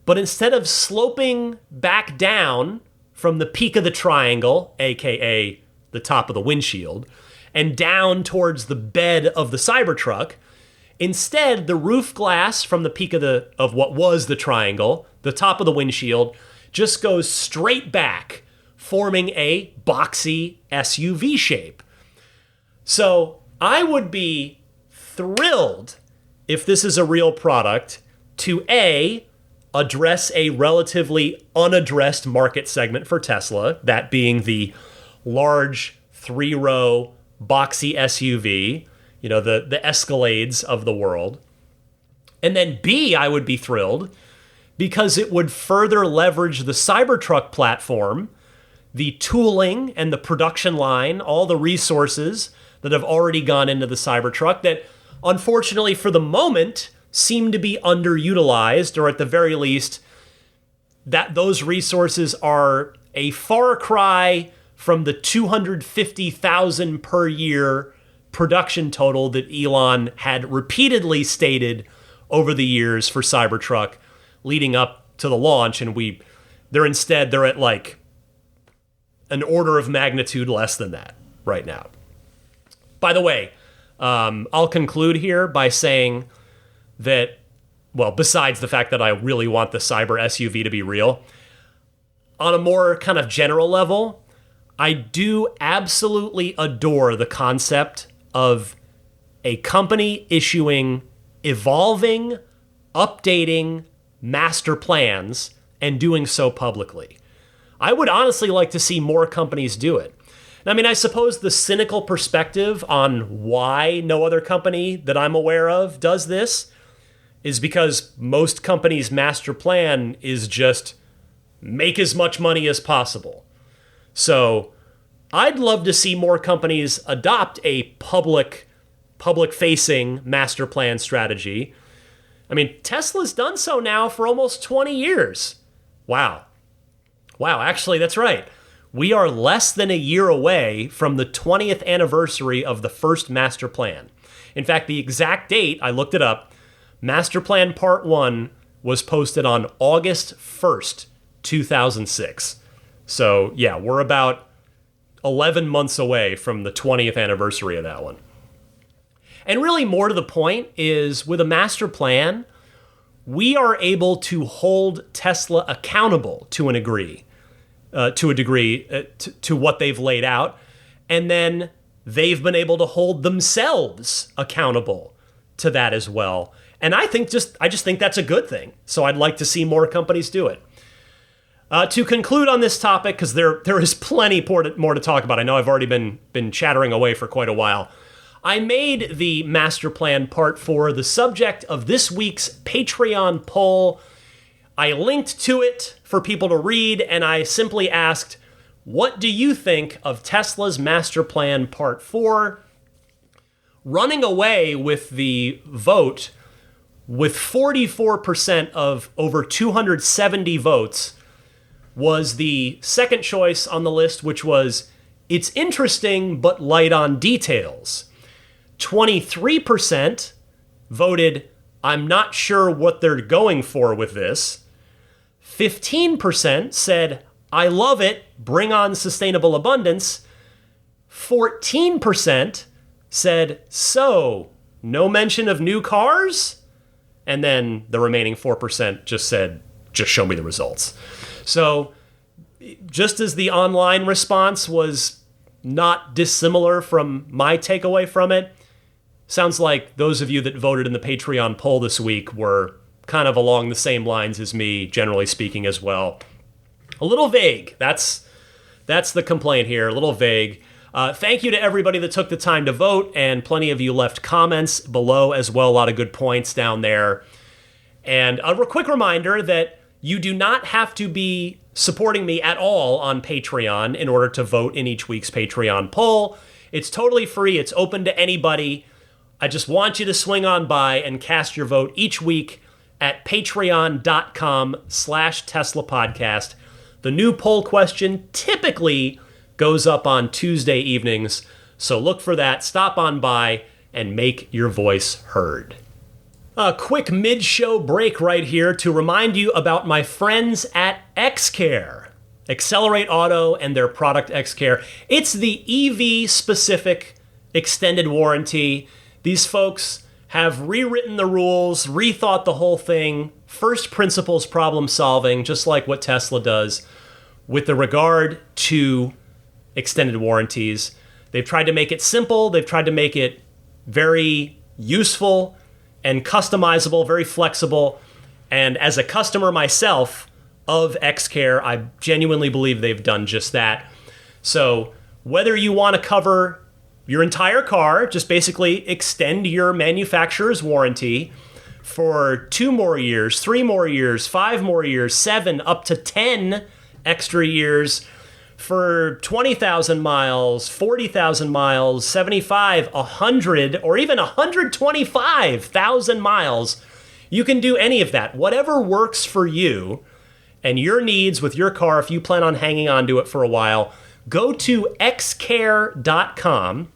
S1: but instead of sloping back down from the peak of the triangle, aka the top of the windshield, and down towards the bed of the Cybertruck, instead the roof glass from the peak of what was the triangle, the top of the windshield, just goes straight back, forming a boxy SUV shape. So I would be thrilled if this is a real product to A, address a relatively unaddressed market segment for Tesla, that being the large 3-row boxy SUV, the Escalades of the world. And then B, I would be thrilled because it would further leverage the Cybertruck platform, the tooling and the production line, all the resources that have already gone into the Cybertruck that, unfortunately for the moment, seem to be underutilized, or at the very least, that those resources are a far cry from the 250,000 per year production total that Elon had repeatedly stated over the years for Cybertruck leading up to the launch, and they're at like an order of magnitude less than that right now. By the way, I'll conclude here by saying that, well, besides the fact that I really want the Cyber SUV to be real, on a more kind of general level, I do absolutely adore the concept of a company issuing evolving, updating master plans and doing so publicly. I would honestly like to see more companies do it. I mean, I suppose the cynical perspective on why no other company that I'm aware of does this is because most companies' master plan is just make as much money as possible. So I'd love to see more companies adopt a public-facing master plan strategy. I mean, Tesla's done so now for almost 20 years. Wow, actually, that's right. We are less than a year away from the 20th anniversary of the first master plan. In fact, the exact date, I looked it up, Master Plan Part 1 was posted on August 1st, 2006. So, yeah, we're about 11 months away from the 20th anniversary of that one. And really more to the point is, with a master plan, we are able to hold Tesla accountable to a degree, to what they've laid out, and then they've been able to hold themselves accountable to that as well. And I just think that's a good thing. So I'd like to see more companies do it. To conclude on this topic, because there is plenty more to talk about. I know I've already been chattering away for quite a while. I made the Master Plan Part 4 the subject of this week's Patreon poll. I linked to it for people to read, and I simply asked, what do you think of Tesla's Master Plan Part 4? Running away with the vote with 44% of over 270 votes was the second choice on the list, which was, it's interesting but light on details. 23% voted, I'm not sure what they're going for with this. 15% said, I love it, bring on sustainable abundance. 14% said, so, no mention of new cars? And then the remaining 4% just said, just show me the results. So, just as the online response was not dissimilar from my takeaway from it, sounds like those of you that voted in the Patreon poll this week were kind of along the same lines as me, generally speaking, as well. A little vague. That's the complaint here, a little vague. Thank you to everybody that took the time to vote, and plenty of you left comments below as well. A lot of good points down there. And a quick reminder that you do not have to be supporting me at all on Patreon in order to vote in each week's Patreon poll. It's totally free. It's open to anybody. I just want you to swing on by and cast your vote each week at patreon.com/Tesla podcast. The new poll question typically goes up on Tuesday evenings, so look for that. Stop on by and make your voice heard. A quick mid-show break right here to remind you about my friends at XCare. Accelerate Auto and their product XCare. It's the EV-specific extended warranty. These folks have rewritten the rules, rethought the whole thing, first principles problem solving, just like what Tesla does with the regard to extended warranties. They've tried to make it simple. They've tried to make it very useful and customizable, very flexible. And as a customer myself of XCare, I genuinely believe they've done just that. So whether you want to cover your entire car, just basically extend your manufacturer's warranty for 2 more years, 3 more years, 5 more years, 7, up to 10 extra years for 20,000 miles, 40,000 miles, 75, 100, or even 125,000 miles. You can do any of that. Whatever works for you and your needs with your car, if you plan on hanging on to it for a while, go to xcare.com.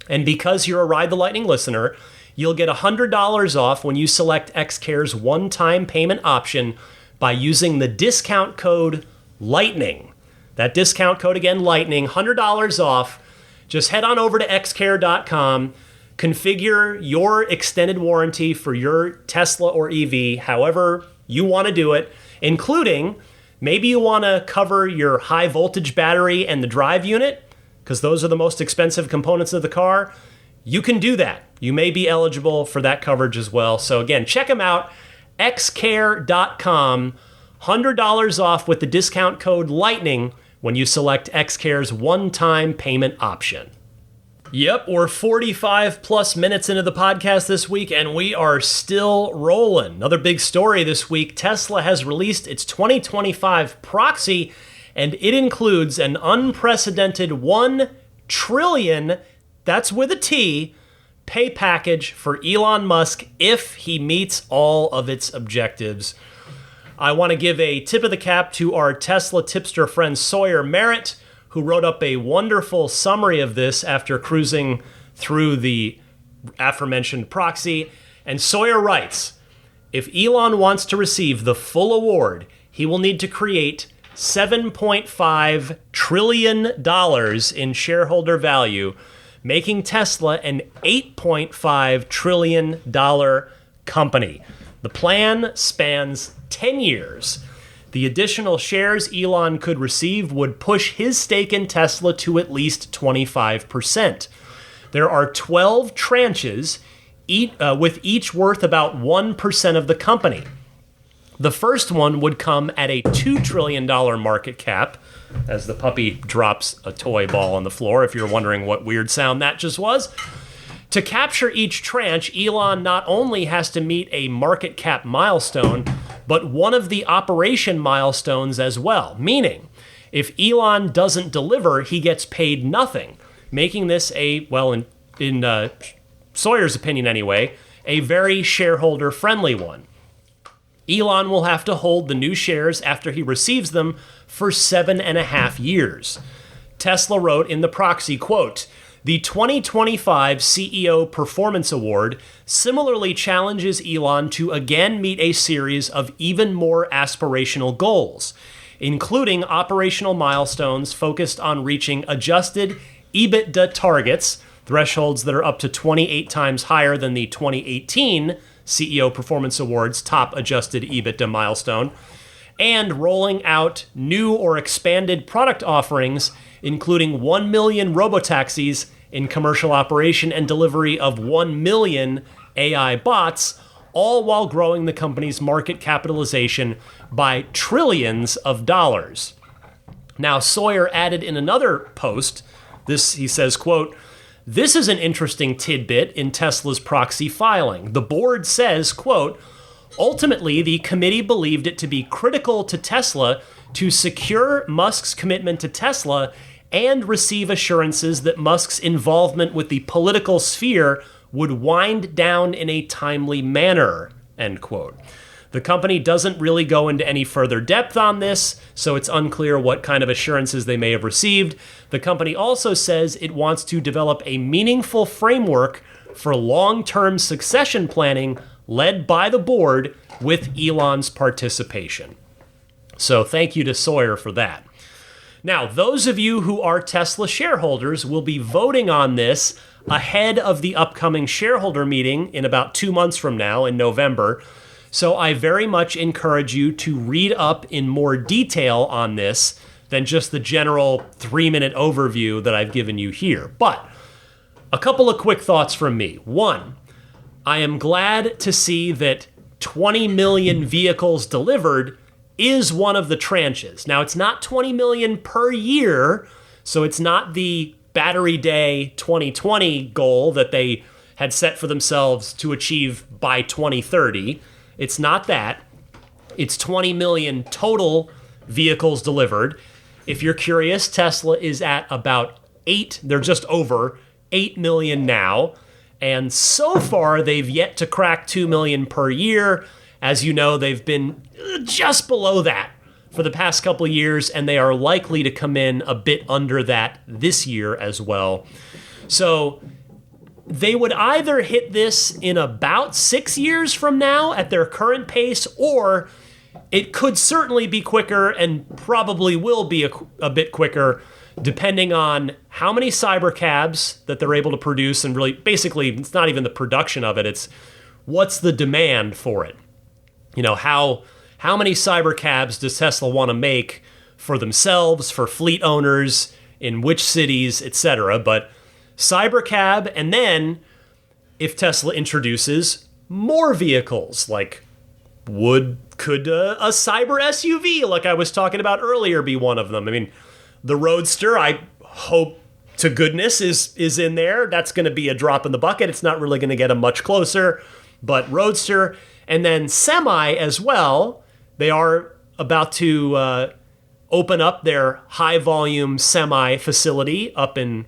S1: And because you're a Ride the Lightning listener, you'll get $100 off when you select XCare's one-time payment option by using the discount code LIGHTNING. That discount code again, LIGHTNING, $100 off. Just head on over to xcare.com, configure your extended warranty for your Tesla or EV, however you want to do it, including maybe you want to cover your high voltage battery and the drive unit, because those are the most expensive components of the car. You can do that. You may be eligible for that coverage as well. So again, check them out, xcare.com, $100 off with the discount code LIGHTNING when you select XCare's one-time payment option. Yep, we're 45 plus minutes into the podcast this week, and we are still rolling. Another big story this week, Tesla has released its 2025 proxy, and it includes an unprecedented 1 trillion, that's with a T, pay package for Elon Musk if he meets all of its objectives. I want to give a tip of the cap to our Tesla tipster friend Sawyer Merritt, who wrote up a wonderful summary of this after cruising through the aforementioned proxy. And Sawyer writes, if Elon wants to receive the full award, he will need to create $7.5 trillion in shareholder value, making Tesla an $8.5 trillion company. The plan spans 10 years. The additional shares Elon could receive would push his stake in Tesla to at least 25%. There are 12 tranches, with each worth about 1% of the company. The first one would come at a $2 trillion market cap, as the puppy drops a toy ball on the floor, if you're wondering what weird sound that just was. To capture each tranche, Elon not only has to meet a market cap milestone, but one of the operation milestones as well. Meaning, if Elon doesn't deliver, he gets paid nothing, making this a, well, in Sawyer's opinion anyway, a very shareholder-friendly one. Elon will have to hold the new shares after he receives them for 7.5 years. Tesla wrote in the proxy, quote, the 2025 CEO Performance Award similarly challenges Elon to again meet a series of even more aspirational goals, including operational milestones focused on reaching adjusted EBITDA targets, thresholds that are up to 28 times higher than the 2018 CEO Performance Awards top adjusted EBITDA milestone, and rolling out new or expanded product offerings, including 1 million Robotaxis in commercial operation and delivery of 1 million AI bots, all while growing the company's market capitalization by trillions of dollars. Now, Sawyer added in another post, this, he says, quote, this is an interesting tidbit in Tesla's proxy filing. The board says, quote, ultimately, the committee believed it to be critical to Tesla to secure Musk's commitment to Tesla and receive assurances that Musk's involvement with the political sphere would wind down in a timely manner, end quote. The company doesn't really go into any further depth on this, so it's unclear what kind of assurances they may have received. The company also says it wants to develop a meaningful framework for long-term succession planning led by the board with Elon's participation. So thank you to Sawyer for that. Now, those of you who are Tesla shareholders will be voting on this ahead of the upcoming shareholder meeting in about 2 months from now in November. So I very much encourage you to read up in more detail on this than just the general 3-minute overview that I've given you here. But a couple of quick thoughts from me. One, I am glad to see that 20 million vehicles delivered is one of the tranches. Now, it's not 20 million per year, so it's not the Battery Day 2020 goal that they had set for themselves to achieve by 2030. It's not that. It's 20 million total vehicles delivered. If you're curious, Tesla is at about 8, they're just over 8 million now. And so far, they've yet to crack 2 million per year. As you know, they've been just below that for the past couple of years, and they are likely to come in a bit under that this year as well. So they would either hit this in about 6 years from now at their current pace, or it could certainly be quicker and probably will be a bit quicker, depending on how many Cybercabs that they're able to produce. And really, basically, it's not even the production of it, it's what's the demand for it. You know, how many Cybercabs does Tesla want to make for themselves, for fleet owners, in which cities, etc. But Cybercab, and then if Tesla introduces more vehicles, like could a Cyber SUV, like I was talking about earlier, be one of them? I mean, the Roadster, I hope to goodness is in there. That's going to be a drop in the bucket. It's not really going to get them much closer, but Roadster, and then Semi as well. They are about to open up their high-volume Semi facility up in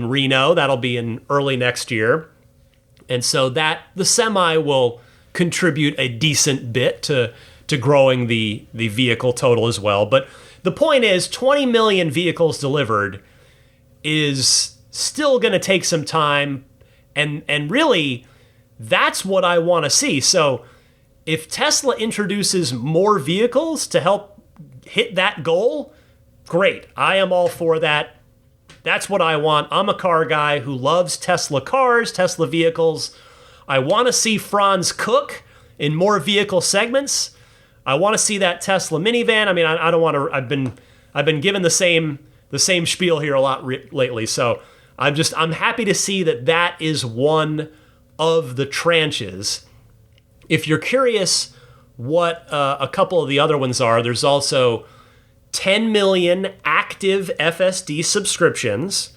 S1: Reno. That'll be in early next year. And so the Semi will contribute a decent bit to growing the vehicle total as well. But the point is, 20 million vehicles delivered is still going to take some time, and really, that's what I want to see. So if Tesla introduces more vehicles to help hit that goal, great. I am all for that. That's what I want. I'm a car guy who loves Tesla cars, Tesla vehicles. I want to see Franz cook in more vehicle segments. I want to see that Tesla minivan. I mean, I don't want to. I've been given the same spiel here a lot lately. So I'm happy to see that is one of the tranches. If you're curious what a couple of the other ones are, there's also 10 million active FSD subscriptions,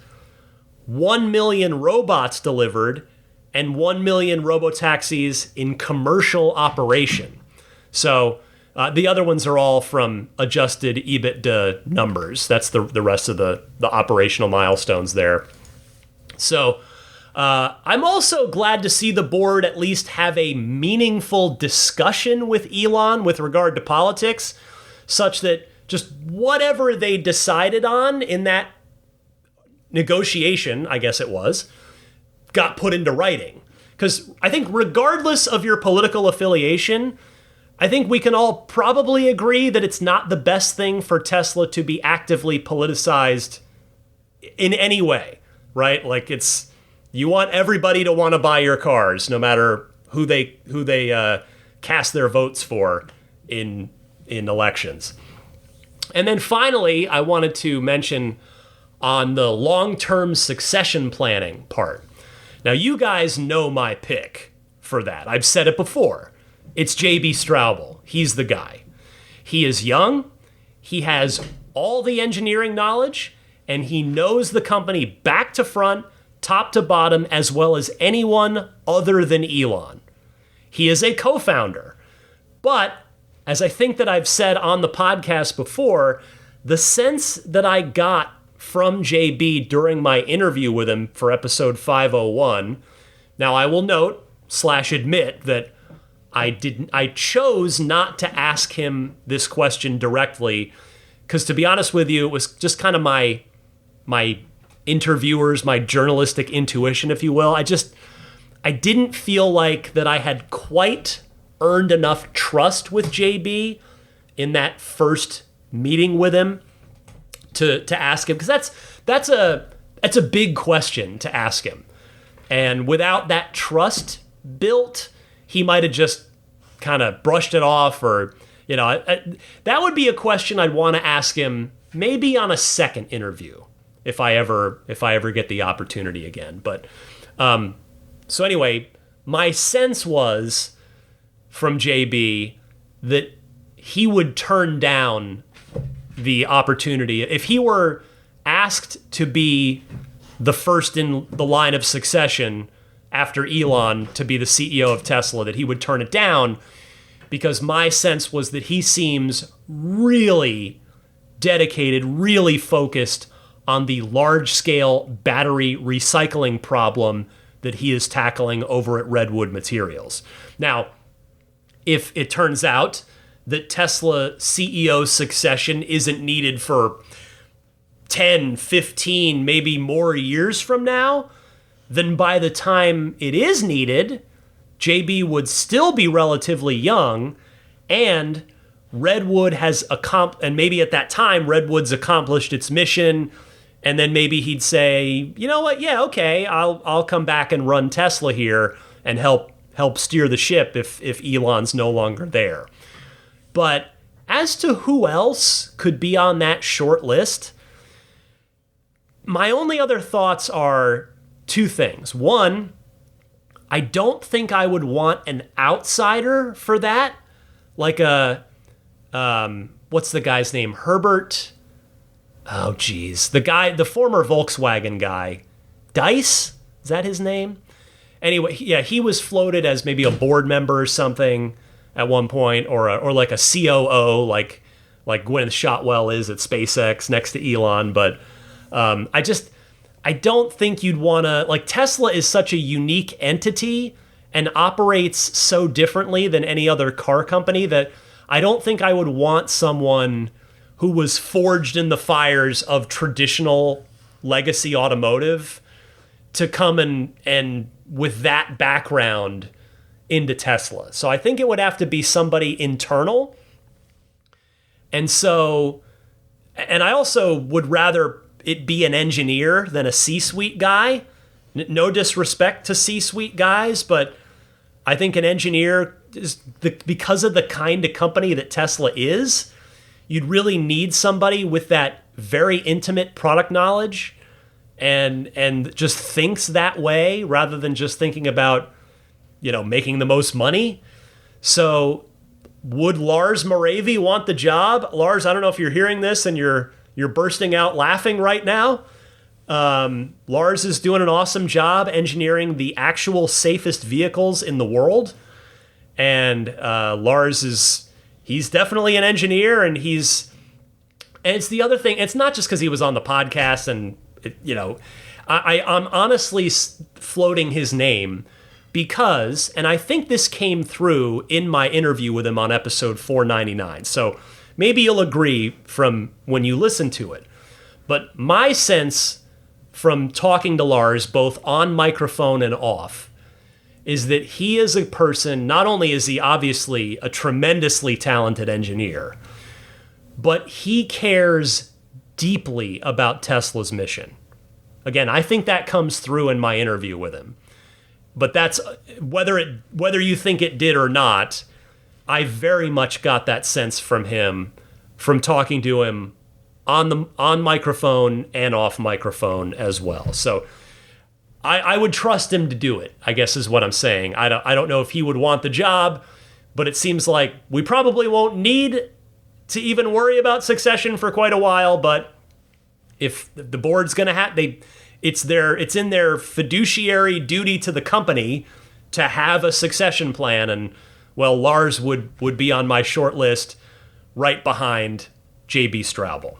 S1: 1 million robots delivered, and 1 million Robotaxis in commercial operation. So the other ones are all from adjusted EBITDA numbers. That's the rest of the operational milestones there. So I'm also glad to see the board at least have a meaningful discussion with Elon with regard to politics, such that just whatever they decided on in that negotiation, I guess it was, got put into writing. Because I think regardless of your political affiliation, I think we can all probably agree that it's not the best thing for Tesla to be actively politicized in any way, right? Like you want everybody to want to buy your cars, no matter who they cast their votes for in elections. And then finally, I wanted to mention on the long-term succession planning part. Now, you guys know my pick for that. I've said it before. It's J.B. Straubel. He's the guy. He is young. He has all the engineering knowledge, and he knows the company back to front, top to bottom, as well as anyone other than Elon. He is a co-founder. But as I think that I've said on the podcast before, the sense that I got from JB during my interview with him for episode 501, Now, I will note / admit that I chose not to ask him this question directly, because to be honest with you, it was just kind of my interviewers, my journalistic intuition, if you will. I didn't feel like that I had quite earned enough trust with JB in that first meeting with him to ask him, because that's a big question to ask him. And without that trust built, he might have just kind of brushed it off, or, that would be a question I'd want to ask him maybe on a second interview if I ever get the opportunity again. But so anyway, my sense was from JB that he would turn down the opportunity if he were asked to be the first in the line of succession after Elon to be the CEO of Tesla, that he would turn it down, because my sense was that he seems really dedicated, really focused on the large-scale battery recycling problem that he is tackling over at Redwood Materials. Now, if it turns out that Tesla CEO succession isn't needed for 10, 15, maybe more years from now, then by the time it is needed, JB would still be relatively young, and Redwood and maybe at that time Redwood's accomplished its mission, and then maybe he'd say, you know what, yeah, okay, I'll come back and run Tesla here and help steer the ship if Elon's no longer there. But as to who else could be on that short list, my only other thoughts are two things. One, I don't think I would want an outsider for that, like what's the guy's name? Herbert. Oh, geez. The former Volkswagen guy. Dice? Is that his name? Anyway, yeah, he was floated as maybe a board member or something at one point, or like a COO, like Gwyneth Shotwell is at SpaceX next to Elon. But I don't think you'd want to, like, Tesla is such a unique entity and operates so differently than any other car company that I don't think I would want someone who was forged in the fires of traditional legacy automotive to come and with that background into Tesla. So I think it would have to be somebody internal. And I also would rather it be an engineer than a C-suite guy. No disrespect to C-suite guys, but I think an engineer because of the kind of company that Tesla is, you'd really need somebody with that very intimate product knowledge and just thinks that way rather than just thinking about, making the most money. So would Lars Moravy want the job? Lars, I don't know if you're hearing this and you're bursting out laughing right now. Lars is doing an awesome job engineering the actual safest vehicles in the world. And Lars he's definitely an engineer, and it's the other thing. It's not just because he was on the podcast and, I'm honestly floating his name because, and I think this came through in my interview with him on episode 499. So maybe you'll agree from when you listen to it. But my sense from talking to Lars, both on microphone and off, is that he is a person, not only is he obviously a tremendously talented engineer, but he cares deeply about Tesla's mission. Again, I think that comes through in my interview with him. But that's whether you think it did or not, I very much got that sense from him, from talking to him on microphone and off microphone as well. So I would trust him to do it, I guess is what I'm saying. I don't know if he would want the job, but it seems like we probably won't need to even worry about succession for quite a while. But if the board's going to it's in their fiduciary duty to the company to have a succession plan. And, well, Lars would be on my short list right behind JB Straubel.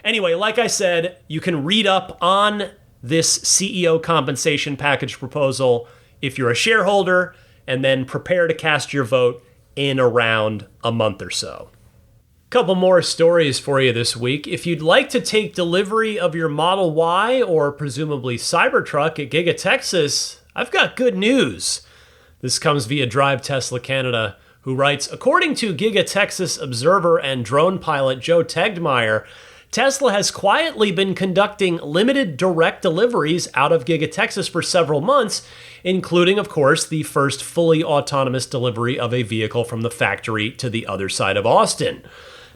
S1: Anyway, like I said, you can read up on this CEO compensation package proposal if you're a shareholder, and then prepare to cast your vote in around a month or so. Couple more stories for you this week. If you'd like to take delivery of your Model Y or presumably Cybertruck at Giga Texas, I've got good news. This comes via Drive Tesla Canada, who writes, according to Giga Texas observer and drone pilot Joe Tegmeyer, Tesla has quietly been conducting limited direct deliveries out of Giga Texas for several months, including, of course, the first fully autonomous delivery of a vehicle from the factory to the other side of Austin.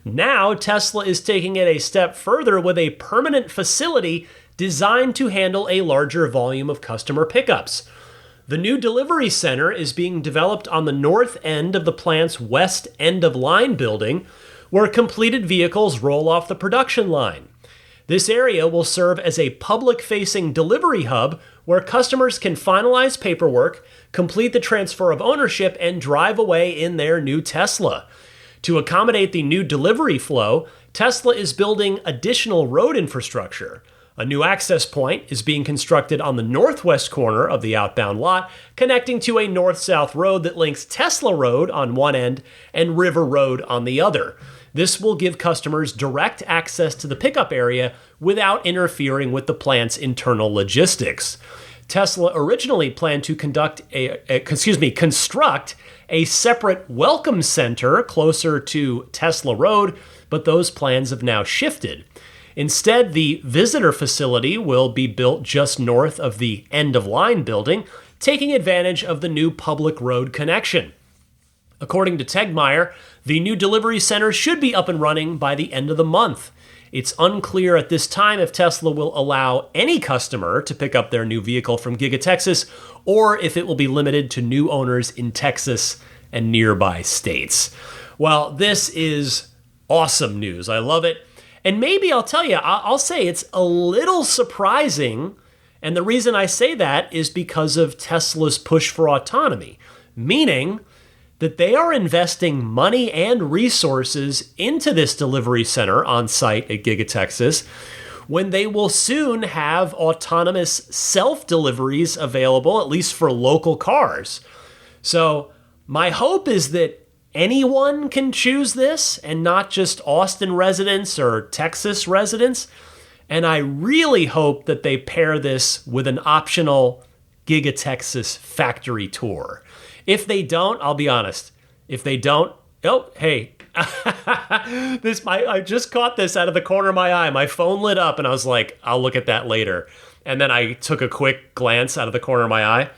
S1: Now, Tesla is taking it a step further with a permanent facility designed to handle a larger volume of customer pickups. The new delivery center is being developed on the north end of the plant's west end-of-line building, where completed vehicles roll off the production line. This area will serve as a public-facing delivery hub where customers can finalize paperwork, complete the transfer of ownership, and drive away in their new Tesla. To accommodate the new delivery flow, Tesla is building additional road infrastructure. A new access point is being constructed on the northwest corner of the outbound lot, connecting to a north-south road that links Tesla Road on one end and River Road on the other. This will give customers direct access to the pickup area without interfering with the plant's internal logistics. Tesla originally planned to construct a separate welcome center closer to Tesla Road, but those plans have now shifted. Instead, the visitor facility will be built just north of the end-of-line building, taking advantage of the new public road connection. According to Tegmeyer, the new delivery center should be up and running by the end of the month. It's unclear at this time if Tesla will allow any customer to pick up their new vehicle from Giga Texas, or if it will be limited to new owners in Texas and nearby states. Well, this is awesome news. I love it. And maybe I'll tell you, I'll say it's a little surprising, and the reason I say that is because of Tesla's push for autonomy, meaning that they are investing money and resources into this delivery center on site at Giga Texas when they will soon have autonomous self-deliveries available, at least for local cars. So my hope is that anyone can choose this and not just Austin residents or Texas residents. And I really hope that they pair this with an optional Giga Texas factory tour. If they don't, I'll be honest. If they don't, oh, hey, I just caught this out of the corner of my eye. My phone lit up and I was like, I'll look at that later. And then I took a quick glance out of the corner of my eye.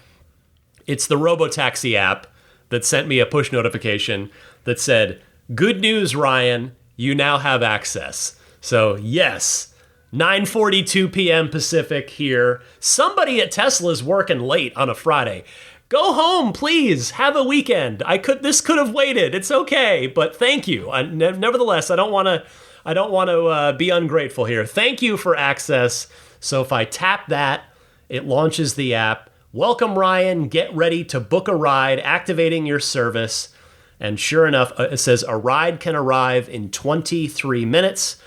S1: It's the Robotaxi app that sent me a push notification that said, good news, Ryan, you now have access. So yes, 9:42 p.m. Pacific here. Somebody at Tesla's working late on a Friday. Go home, please. Have a weekend. This could have waited. It's okay, but thank you. Nevertheless, I don't want to be ungrateful here. Thank you for access. So if I tap that, it launches the app. Welcome, Ryan. Get ready to book a ride, activating your service. And sure enough, it says a ride can arrive in 23 minutes.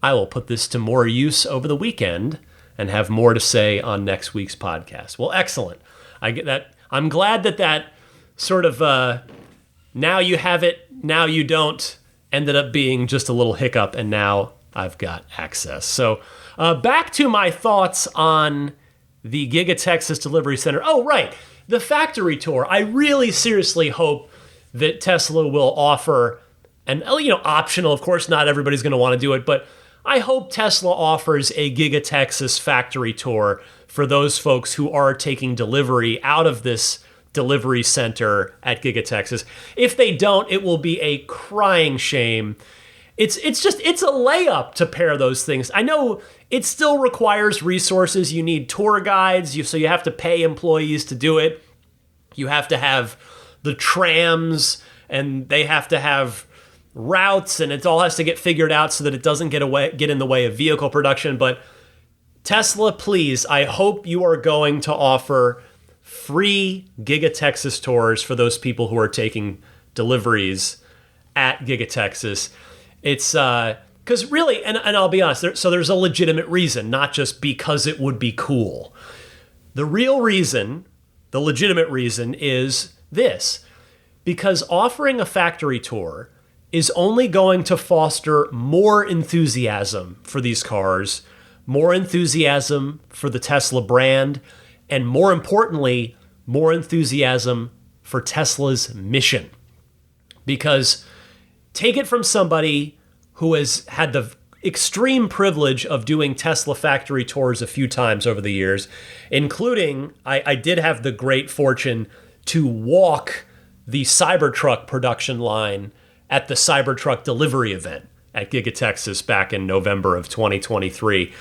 S1: I will put this to more use over the weekend and have more to say on next week's podcast. Well, excellent. I get that. I'm glad that sort of now you have it, now you don't, ended up being just a little hiccup, and now I've got access. So back to my thoughts on the Giga Texas Delivery Center. Oh, right, the factory tour. I really seriously hope that Tesla will offer, and optional, of course, not everybody's going to want to do it, but I hope Tesla offers a Giga Texas factory tour for those folks who are taking delivery out of this delivery center at Giga Texas. If they don't, it will be a crying shame. It's a layup to pair those things. I know it still requires resources. You need tour guides, so you have to pay employees to do it. You have to have the trams, and they have to have routes, and it all has to get figured out so that it doesn't get in the way of vehicle production. But Tesla, please, I hope you are going to offer free Giga Texas tours for those people who are taking deliveries at Giga Texas. It's because really, and I'll be honest, there's a legitimate reason, not just because it would be cool. The real reason The legitimate reason is this: because offering a factory tour is only going to foster more enthusiasm for these cars, more enthusiasm for the Tesla brand, and more importantly, more enthusiasm for Tesla's mission. Because take it from somebody who has had the extreme privilege of doing Tesla factory tours a few times over the years, including I did have the great fortune to walk the Cybertruck production line at the Cybertruck delivery event at Giga Texas back in November of 2023.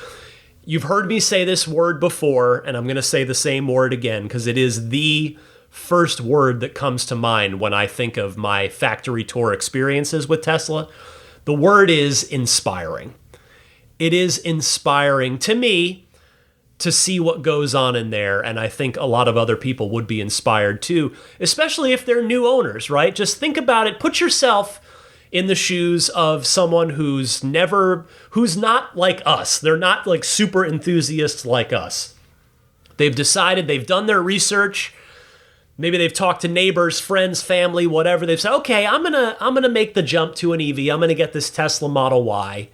S1: You've heard me say this word before, and I'm going to say the same word again because it is the first word that comes to mind when I think of my factory tour experiences with Tesla. The word is inspiring. It is inspiring to me to see what goes on in there, and I think a lot of other people would be inspired too, especially if they're new owners, right? Just think about it. Put yourself in the shoes of someone who's not like us. They're not like super enthusiasts like us. They've decided, they've done their research. Maybe they've talked to neighbors, friends, family, whatever. They've said, okay, I'm gonna make the jump to an EV. I'm gonna get this Tesla Model Y.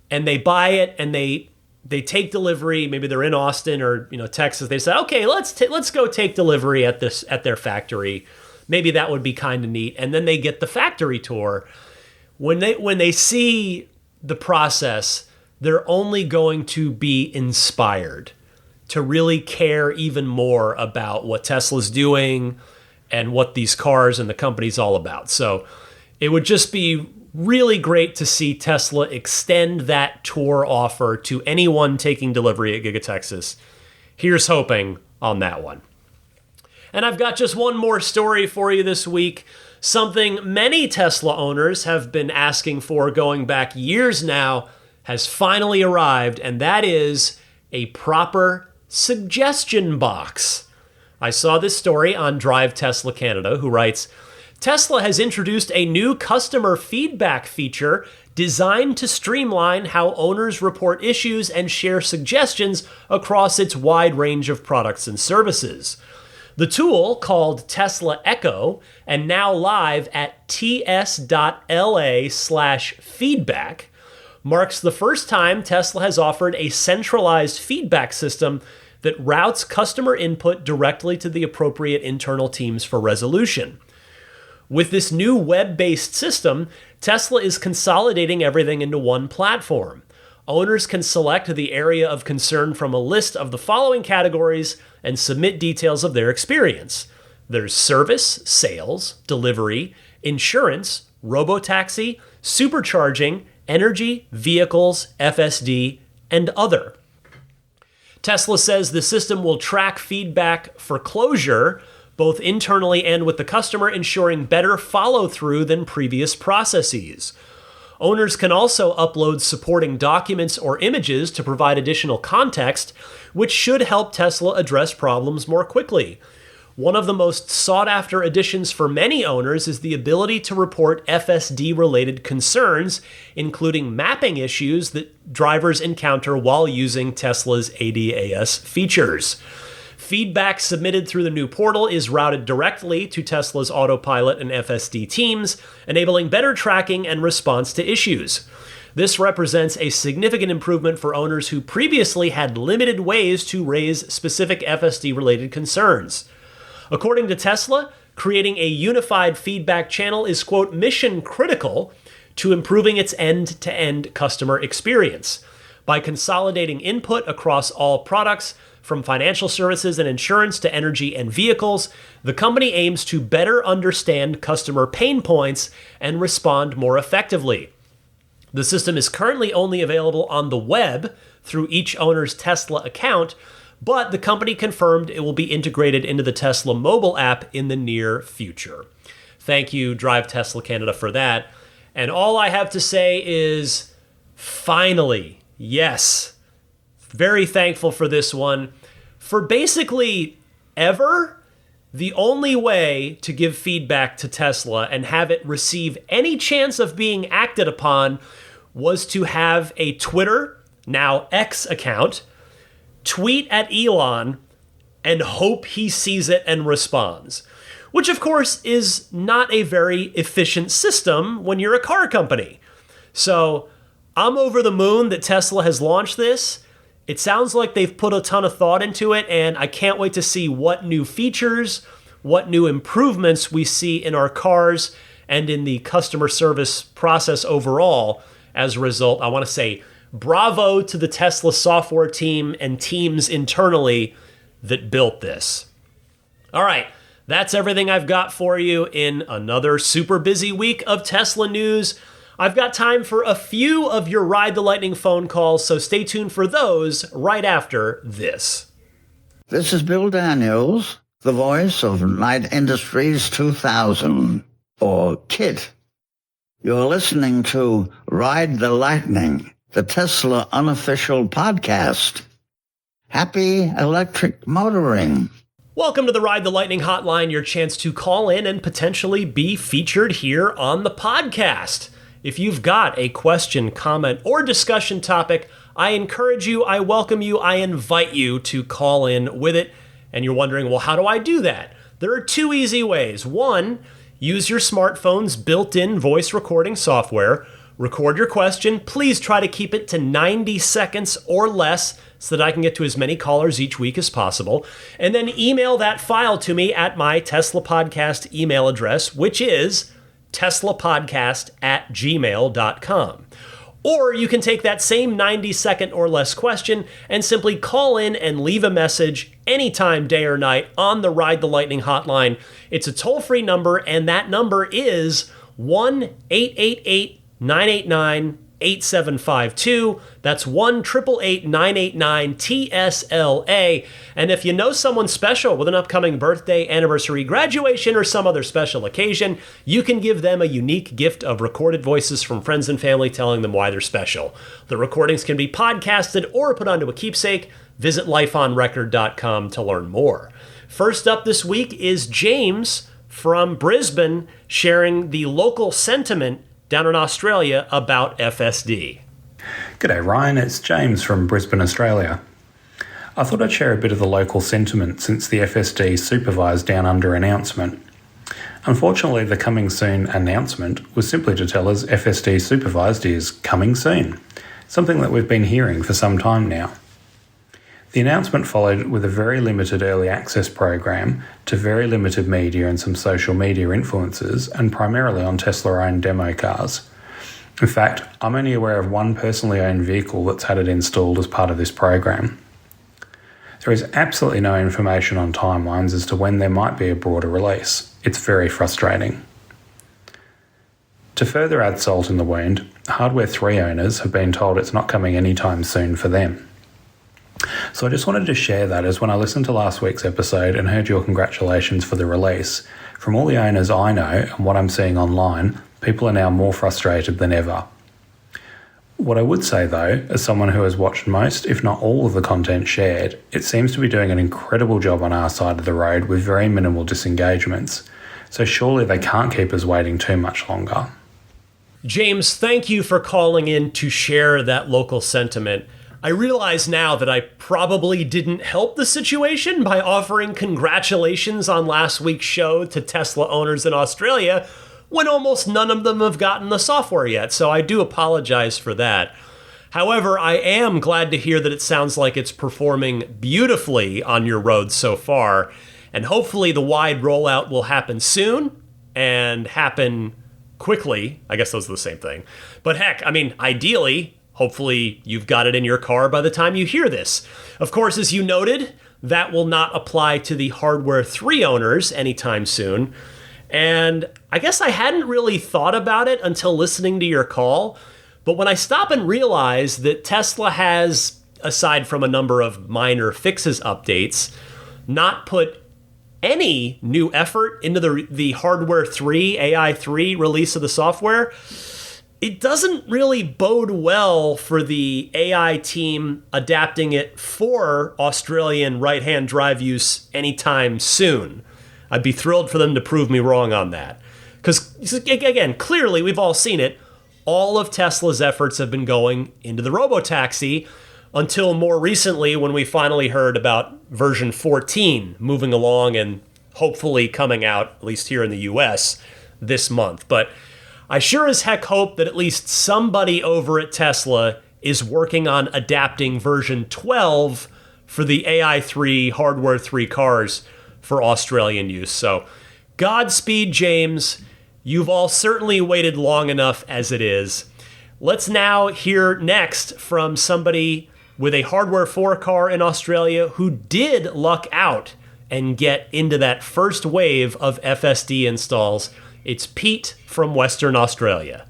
S1: And they buy it and they take delivery. Maybe they're in Austin or Texas. They say, okay, let's go take delivery at their factory. Maybe that would be kind of neat. And then they get the factory tour. When they see the process, they're only going to be inspired to really care even more about what Tesla's doing and what these cars and the company's all about. So it would just be really great to see Tesla extend that tour offer to anyone taking delivery at Giga Texas. Here's hoping on that one. And I've got just one more story for you this week. Something many Tesla owners have been asking for going back years now has finally arrived, and that is a proper suggestion box. I saw this story on Drive Tesla Canada, who writes, Tesla has introduced a new customer feedback feature designed to streamline how owners report issues and share suggestions across its wide range of products and services. The tool, called Tesla Echo, and now live at ts.la/feedback, marks the first time Tesla has offered a centralized feedback system that routes customer input directly to the appropriate internal teams for resolution. With this new web-based system, Tesla is consolidating everything into one platform. Owners can select the area of concern from a list of the following categories and submit details of their experience. There's service, sales, delivery, insurance, Robotaxi, supercharging, energy, vehicles, FSD, and other. Tesla says the system will track feedback for closure, both internally and with the customer, ensuring better follow-through than previous processes. Owners can also upload supporting documents or images to provide additional context, which should help Tesla address problems more quickly. One of the most sought-after additions for many owners is the ability to report FSD-related concerns, including mapping issues that drivers encounter while using Tesla's ADAS features. Feedback submitted through the new portal is routed directly to Tesla's Autopilot and FSD teams, enabling better tracking and response to issues. This represents a significant improvement for owners who previously had limited ways to raise specific FSD-related concerns. According to Tesla, creating a unified feedback channel is, quote, mission critical to improving its end-to-end customer experience. By consolidating input across all products, from financial services and insurance to energy and vehicles, the company aims to better understand customer pain points and respond more effectively. The system is currently only available on the web through each owner's Tesla account, but the company confirmed it will be integrated into the Tesla mobile app in the near future. Thank you, Drive Tesla Canada, for that. And all I have to say is, finally, yes. Very thankful for this one. For basically ever, the only way to give feedback to Tesla and have it receive any chance of being acted upon was to have a Twitter, now X account, tweet at Elon and hope he sees it and responds. Which, of course, is not a very efficient system when you're a car company. So I'm over the moon that Tesla has launched this. It sounds like they've put a ton of thought into it, and I can't wait to see what new features, what new improvements we see in our cars and in the customer service process overall. As a result, I want to say bravo to the Tesla software team and teams internally that built this. All right. That's everything I've got for you in another super busy week of Tesla news. I've got time for a few of your Ride the Lightning phone calls, so stay tuned for those right after this.
S5: This is Bill Daniels, the voice of Light Industries 2000, or KIT. You're listening to Ride the Lightning, the Tesla unofficial podcast. Happy electric motoring.
S1: Welcome to the Ride the Lightning Hotline, your chance to call in and potentially be featured here on the podcast. If you've got a question, comment, or discussion topic, I encourage you, I welcome you, I invite you to call in with it. And you're wondering, well, how do I do that? There are two easy ways. One, use your smartphone's built-in voice recording software. Record your question. Please try to keep it to 90 seconds or less so that I can get to as many callers each week as possible. And then email that file to me at my Tesla Podcast email address, which is teslapodcast@gmail.com. Or you can take that same 90-second or less question and simply call in and leave a message anytime, day or night, on the Ride the Lightning hotline. It's a toll-free number, and that number is 1-888-989-8752. That's 1-888-989-TSLA. And if you know someone special with an upcoming birthday, anniversary, graduation, or some other special occasion, you can give them a unique gift of recorded voices from friends and family telling them why they're special. The recordings can be podcasted or put onto a keepsake. Visit lifeonrecord.com to learn more. First up this week is James from Brisbane sharing the local sentiment down in Australia about FSD.
S6: G'day Ryan, it's James from Brisbane, Australia. I thought I'd share a bit of the local sentiment since the FSD Supervised Down Under announcement. Unfortunately, the coming soon announcement was simply to tell us FSD Supervised is coming soon, something that we've been hearing for some time now. The announcement followed with a very limited early access program to very limited media and some social media influencers, and primarily on Tesla-owned demo cars. In fact, I'm only aware of one personally owned vehicle that's had it installed as part of this program. There is absolutely no information on timelines as to when there might be a broader release. It's very frustrating. To further add salt in the wound, Hardware 3 owners have been told it's not coming anytime soon for them. So I just wanted to share that, as when I listened to last week's episode and heard your congratulations for the release, from all the owners I know and what I'm seeing online, people are now more frustrated than ever. What I would say though, as someone who has watched most, if not all of the content shared, it seems to be doing an incredible job on our side of the road with very minimal disengagements. So surely they can't keep us waiting too much longer.
S1: James, thank you for calling in to share that local sentiment. I realize now that I probably didn't help the situation by offering congratulations on last week's show to Tesla owners in Australia when almost none of them have gotten the software yet, so I do apologize for that. However, I am glad to hear that it sounds like it's performing beautifully on your road so far, and hopefully the wide rollout will happen soon and happen quickly. I guess those are the same thing. But heck, I mean, ideally, hopefully you've got it in your car by the time you hear this. Of course, as you noted, that will not apply to the Hardware 3 owners anytime soon. And I guess I hadn't really thought about it until listening to your call. But when I stop and realize that Tesla has, aside from a number of minor fixes updates, not put any new effort into the Hardware 3, AI 3 release of the software, it doesn't really bode well for the AI team adapting it for Australian right-hand drive use anytime soon. I'd be thrilled for them to prove me wrong on that. Because, again, clearly, we've all seen it. All of Tesla's efforts have been going into the Robotaxi, until more recently when we finally heard about version 14 moving along and hopefully coming out, at least here in the US, this month. But I sure as heck hope that at least somebody over at Tesla is working on adapting version 12 for the AI3 Hardware 3 cars for Australian use. So Godspeed, James. You've all certainly waited long enough as it is. Let's now hear next from somebody with a Hardware 4 car in Australia who did luck out and get into that first wave of FSD installs. It's Pete from Western Australia.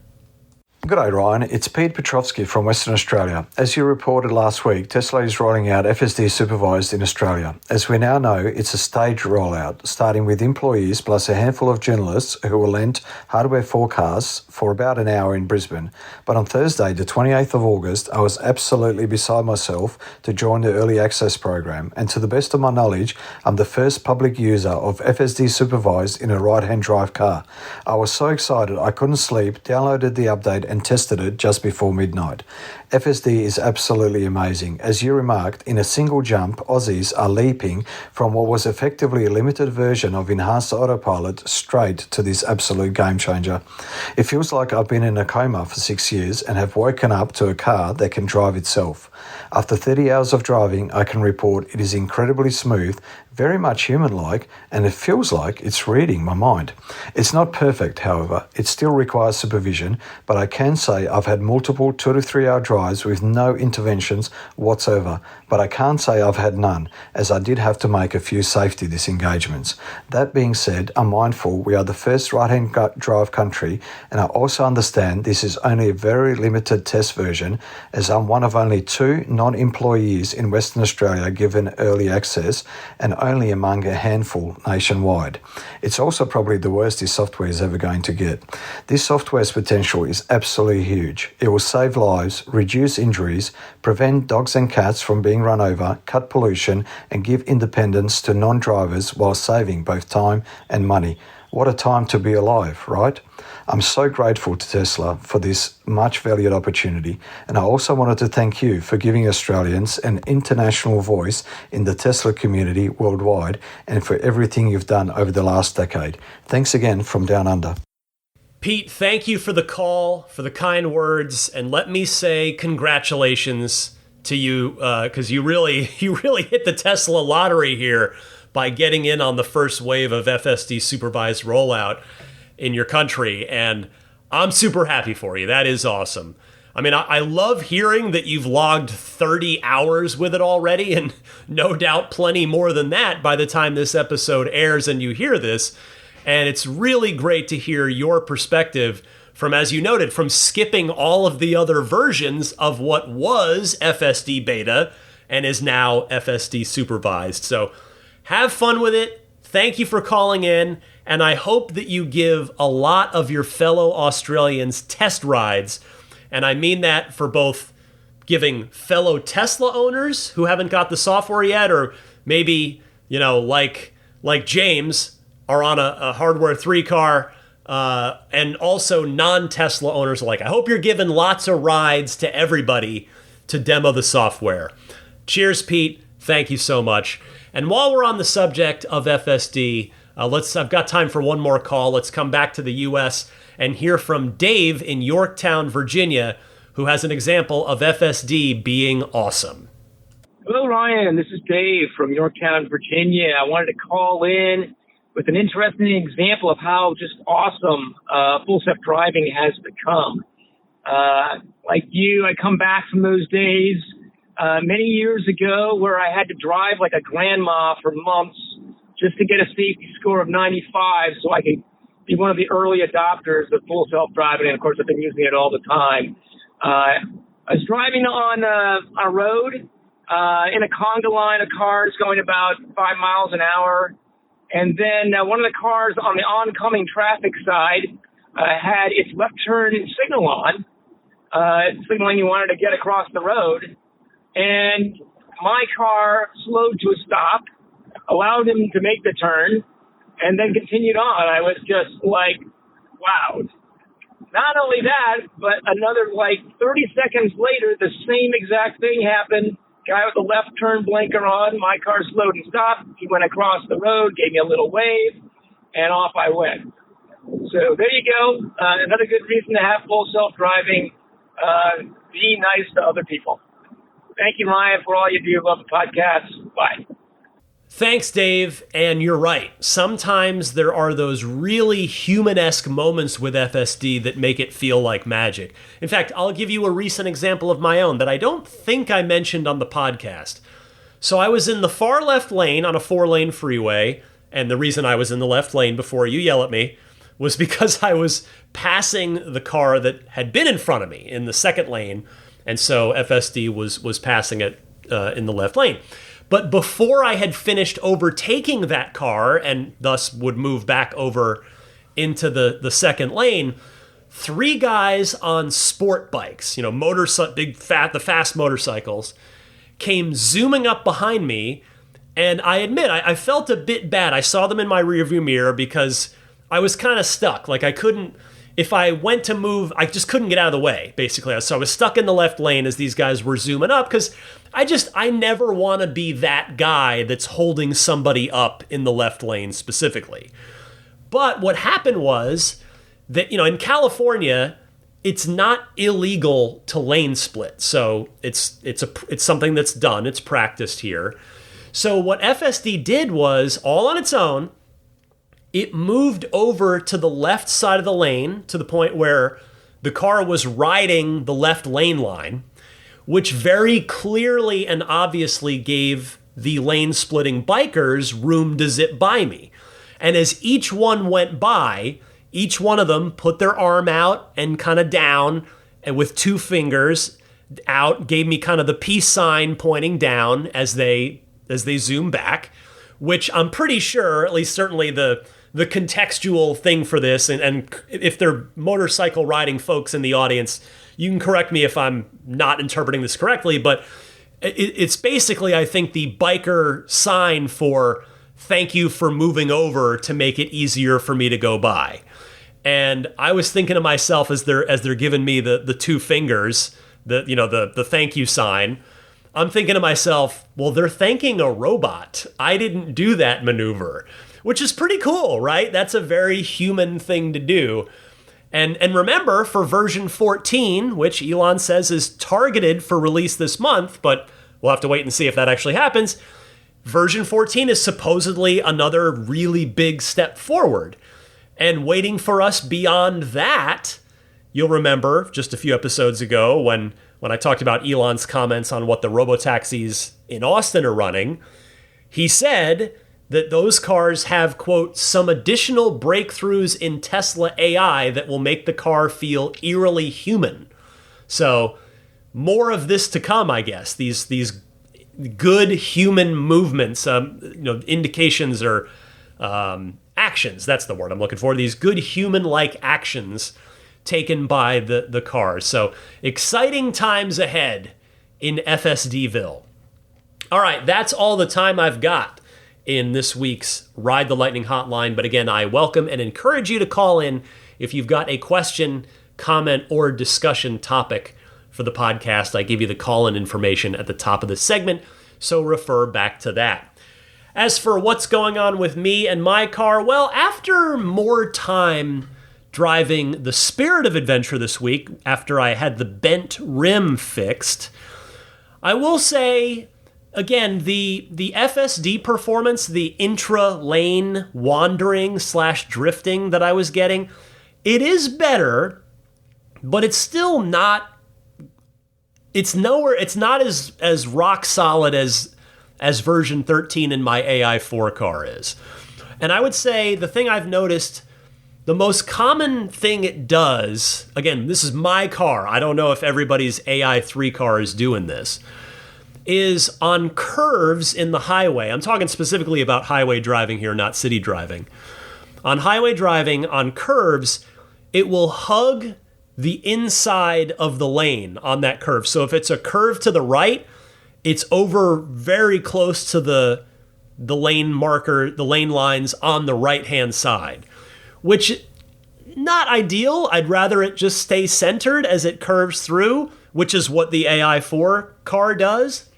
S7: G'day Ryan, it's Pete Petrovsky from Western Australia. As you reported last week, Tesla is rolling out FSD supervised in Australia. As we now know, it's a staged rollout, starting with employees plus a handful of journalists who will lend hardware forecasts for about an hour in Brisbane. But on Thursday, the 28th of August, I was absolutely beside myself to join the early access program. And to the best of my knowledge, I'm the first public user of FSD supervised in a right-hand drive car. I was so excited I couldn't sleep, downloaded the update and tested it just before midnight. FSD is absolutely amazing. As you remarked, in a single jump, Aussies are leaping from what was effectively a limited version of enhanced autopilot straight to this absolute game changer. It feels like I've been in a coma for 6 years and have woken up to a car that can drive itself. After 30 hours of driving, I can report it is incredibly smooth, very much human-like, and it feels like it's reading my mind. It's not perfect, however. It still requires supervision, but I can say I've had multiple 2 to 3 hour drives with no interventions whatsoever, but I can't say I've had none, as I did have to make a few safety disengagements. That being said, I'm mindful we are the first right-hand drive country, and I also understand this is only a very limited test version, as I'm one of only 2 non-employees in Western Australia given early access, and only among a handful nationwide. It's also probably the worst this software is ever going to get. This software's potential is absolutely huge. It will save lives, reduce injuries, prevent dogs and cats from being run over, cut pollution, and give independence to non-drivers while saving both time and money. What a time to be alive, right? I'm so grateful to Tesla for this much valued opportunity, and I also wanted to thank you for giving Australians an international voice in the Tesla community worldwide and for everything you've done over the last decade. Thanks again from down under.
S1: Pete, thank you for the call, for the kind words, and let me say congratulations to you, because you really hit the Tesla lottery here by getting in on the first wave of FSD supervised rollout in your country, and I'm super happy for you. That is awesome. I mean, I love hearing that you've logged 30 hours with it already, and no doubt plenty more than that by the time this episode airs and you hear this. And it's really great to hear your perspective from, as you noted, from skipping all of the other versions of what was FSD beta and is now FSD supervised. So have fun with it. Thank you for calling in. And I hope that you give a lot of your fellow Australians test rides. And I mean that for both giving fellow Tesla owners who haven't got the software yet, or maybe, like James, are on a Hardware 3 car, and also non-Tesla owners alike. I hope you're giving lots of rides to everybody to demo the software. Cheers, Pete. Thank you so much. And while we're on the subject of FSD, I've got time for one more call. Let's come back to the U.S. and hear from Dave in Yorktown, Virginia, who has an example of FSD being awesome.
S8: Hello, Ryan. This is Dave from Yorktown, Virginia. I wanted to call in with an interesting example of how just awesome full self-driving has become. Like you, I come back from those days many years ago where I had to drive like a grandma for months just to get a safety score of 95 so I could be one of the early adopters of full self-driving. And, of course, I've been using it all the time. I was driving on a road in a conga line of cars going about 5 miles an hour. And then one of the cars on the oncoming traffic side had its left turn signal on, signaling you wanted to get across the road. And my car slowed to a stop, allowed him to make the turn, and then continued on. I was just like, wow. Not only that, but another 30 seconds later, the same exact thing happened. Guy with the left turn blinker on, my car slowed and stopped. He went across the road, gave me a little wave, and off I went. So there you go. Another good reason to have full self-driving. Be nice to other people. Thank you, Ryan, for all you do. Love the podcast. Bye.
S1: Thanks, Dave. And you're right. Sometimes there are those really human-esque moments with FSD that make it feel like magic. In fact, I'll give you a recent example of my own that I don't think I mentioned on the podcast. So I was in the far left lane on a 4-lane freeway, and the reason I was in the left lane before you yell at me was because I was passing the car that had been in front of me in the second lane, and so FSD was passing it in the left lane. But before I had finished overtaking that car and thus would move back over into the second lane, 3 guys on sport bikes, the fast motorcycles, came zooming up behind me. And I admit, I felt a bit bad. I saw them in my rearview mirror because I was kind of stuck. I couldn't, if I went to move, I just couldn't get out of the way, basically. So I was stuck in the left lane as these guys were zooming up because I never want to be that guy that's holding somebody up in the left lane specifically. But what happened was that, in California, it's not illegal to lane split. So it's something that's done. It's practiced here. So what FSD did was, all on its own, it moved over to the left side of the lane to the point where the car was riding the left lane line, which very clearly and obviously gave the lane-splitting bikers room to zip by me. And as each one went by, each one of them put their arm out and kind of down, and with 2 fingers out, gave me kind of the peace sign pointing down as they zoom back, which I'm pretty sure, at least certainly the contextual thing for this, and if they're motorcycle riding folks in the audience, you can correct me if I'm not interpreting this correctly, but it's basically, I think, the biker sign for thank you for moving over to make it easier for me to go by. And I was thinking to myself as they're giving me the 2 fingers, the thank you sign, I'm thinking to myself, well, they're thanking a robot. I didn't do that maneuver, which is pretty cool, right? That's a very human thing to do. And remember, for version 14, which Elon says is targeted for release this month, but we'll have to wait and see if that actually happens, version 14 is supposedly another really big step forward. And waiting for us beyond that, you'll remember just a few episodes ago when I talked about Elon's comments on what the Robotaxis in Austin are running, he said that those cars have, quote, some additional breakthroughs in Tesla AI that will make the car feel eerily human. So more of this to come, I guess. These good human movements, indications or actions, that's the word I'm looking for. These good human-like actions taken by the cars. So exciting times ahead in FSDville. All right, that's all the time I've got in this week's Ride the Lightning Hotline. But again, I welcome and encourage you to call in if you've got a question, comment, or discussion topic for the podcast. I give you the call-in information at the top of the segment, so refer back to that. As for what's going on with me and my car, well, after more time driving the Spirit of Adventure this week, after I had the bent rim fixed, I will say, again, the FSD performance, the intra-lane wandering / drifting that I was getting, it is better, but it's still not, it's not as rock solid as version 13 in my AI4 car is. And I would say the thing I've noticed, the most common thing it does, again, this is my car, I don't know if everybody's AI3 car is doing this, is on curves in the highway. I'm talking specifically about highway driving here, not city driving. On highway driving, on curves, it will hug the inside of the lane on that curve. So if it's a curve to the right, it's over very close to the lane marker, the lane lines on the right-hand side, which not ideal. I'd rather it just stay centered as it curves through, which is what the AI4 car does.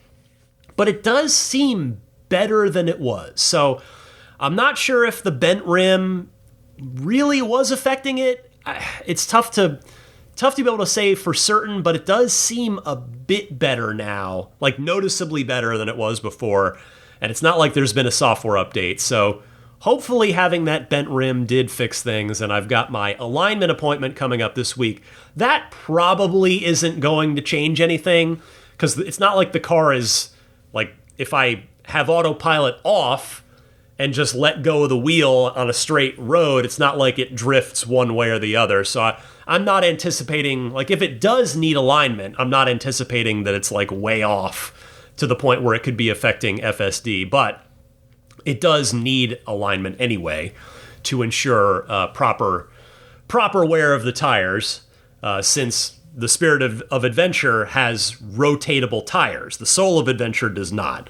S1: But it does seem better than it was. So I'm not sure if the bent rim really was affecting it. It's tough to be able to say for certain, but it does seem a bit better now, like noticeably better than it was before. And it's not like there's been a software update. So hopefully having that bent rim did fix things, and I've got my alignment appointment coming up this week. That probably isn't going to change anything, because it's not like the car is, like, if I have autopilot off and just let go of the wheel on a straight road, it's not like it drifts one way or the other. So I'm not anticipating, like, if it does need alignment, I'm not anticipating that it's, like, way off to the point where it could be affecting FSD. But it does need alignment anyway to ensure proper wear of the tires, since the Spirit of Adventure has rotatable tires. The Soul of Adventure does not.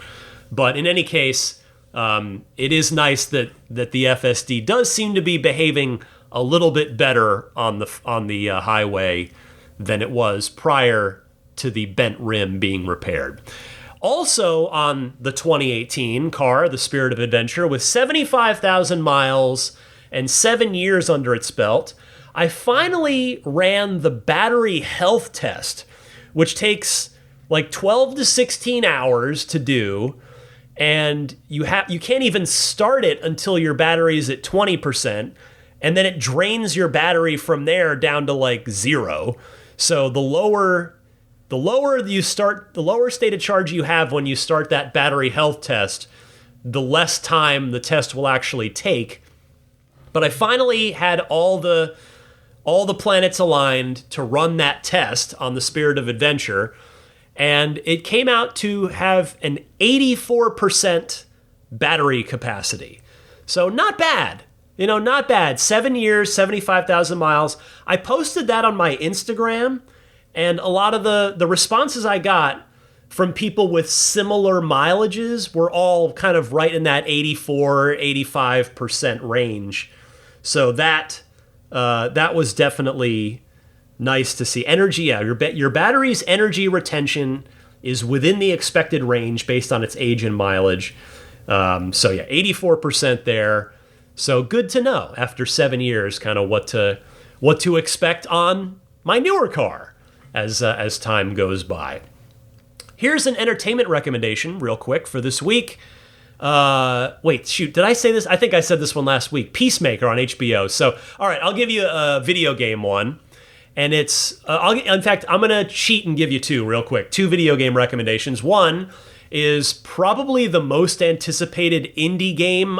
S1: But in any case, it is nice that the FSD does seem to be behaving a little bit better on the highway than it was prior to the bent rim being repaired. Also on the 2018 car, the Spirit of Adventure, with 75,000 miles and 7 years under its belt, I finally ran the battery health test, which takes like 12 to 16 hours to do, and you can't even start it until your battery's at 20%, and then it drains your battery from there down to like 0. So the lower you start, the lower state of charge you have when you start that battery health test, the less time the test will actually take. But I finally had all the planets aligned to run that test on the Spirit of Adventure, and it came out to have an 84% battery capacity. So not bad. Not bad. 7 years, 75,000 miles. I posted that on my Instagram, and a lot of the responses I got from people with similar mileages were all kind of right in that 84, 85% range. So that was definitely nice to see. Energy, yeah, your battery's energy retention is within the expected range based on its age and mileage. So yeah, 84% there. So good to know after 7 years, kind of what to expect on my newer car as time goes by. Here's an entertainment recommendation real quick for this week. Did I say this? I think I said this one last week. Peacemaker on HBO. So, all right, I'll give you a video game one. And it's, in fact, I'm going to cheat and give you two real quick. Two video game recommendations. One is probably the most anticipated indie game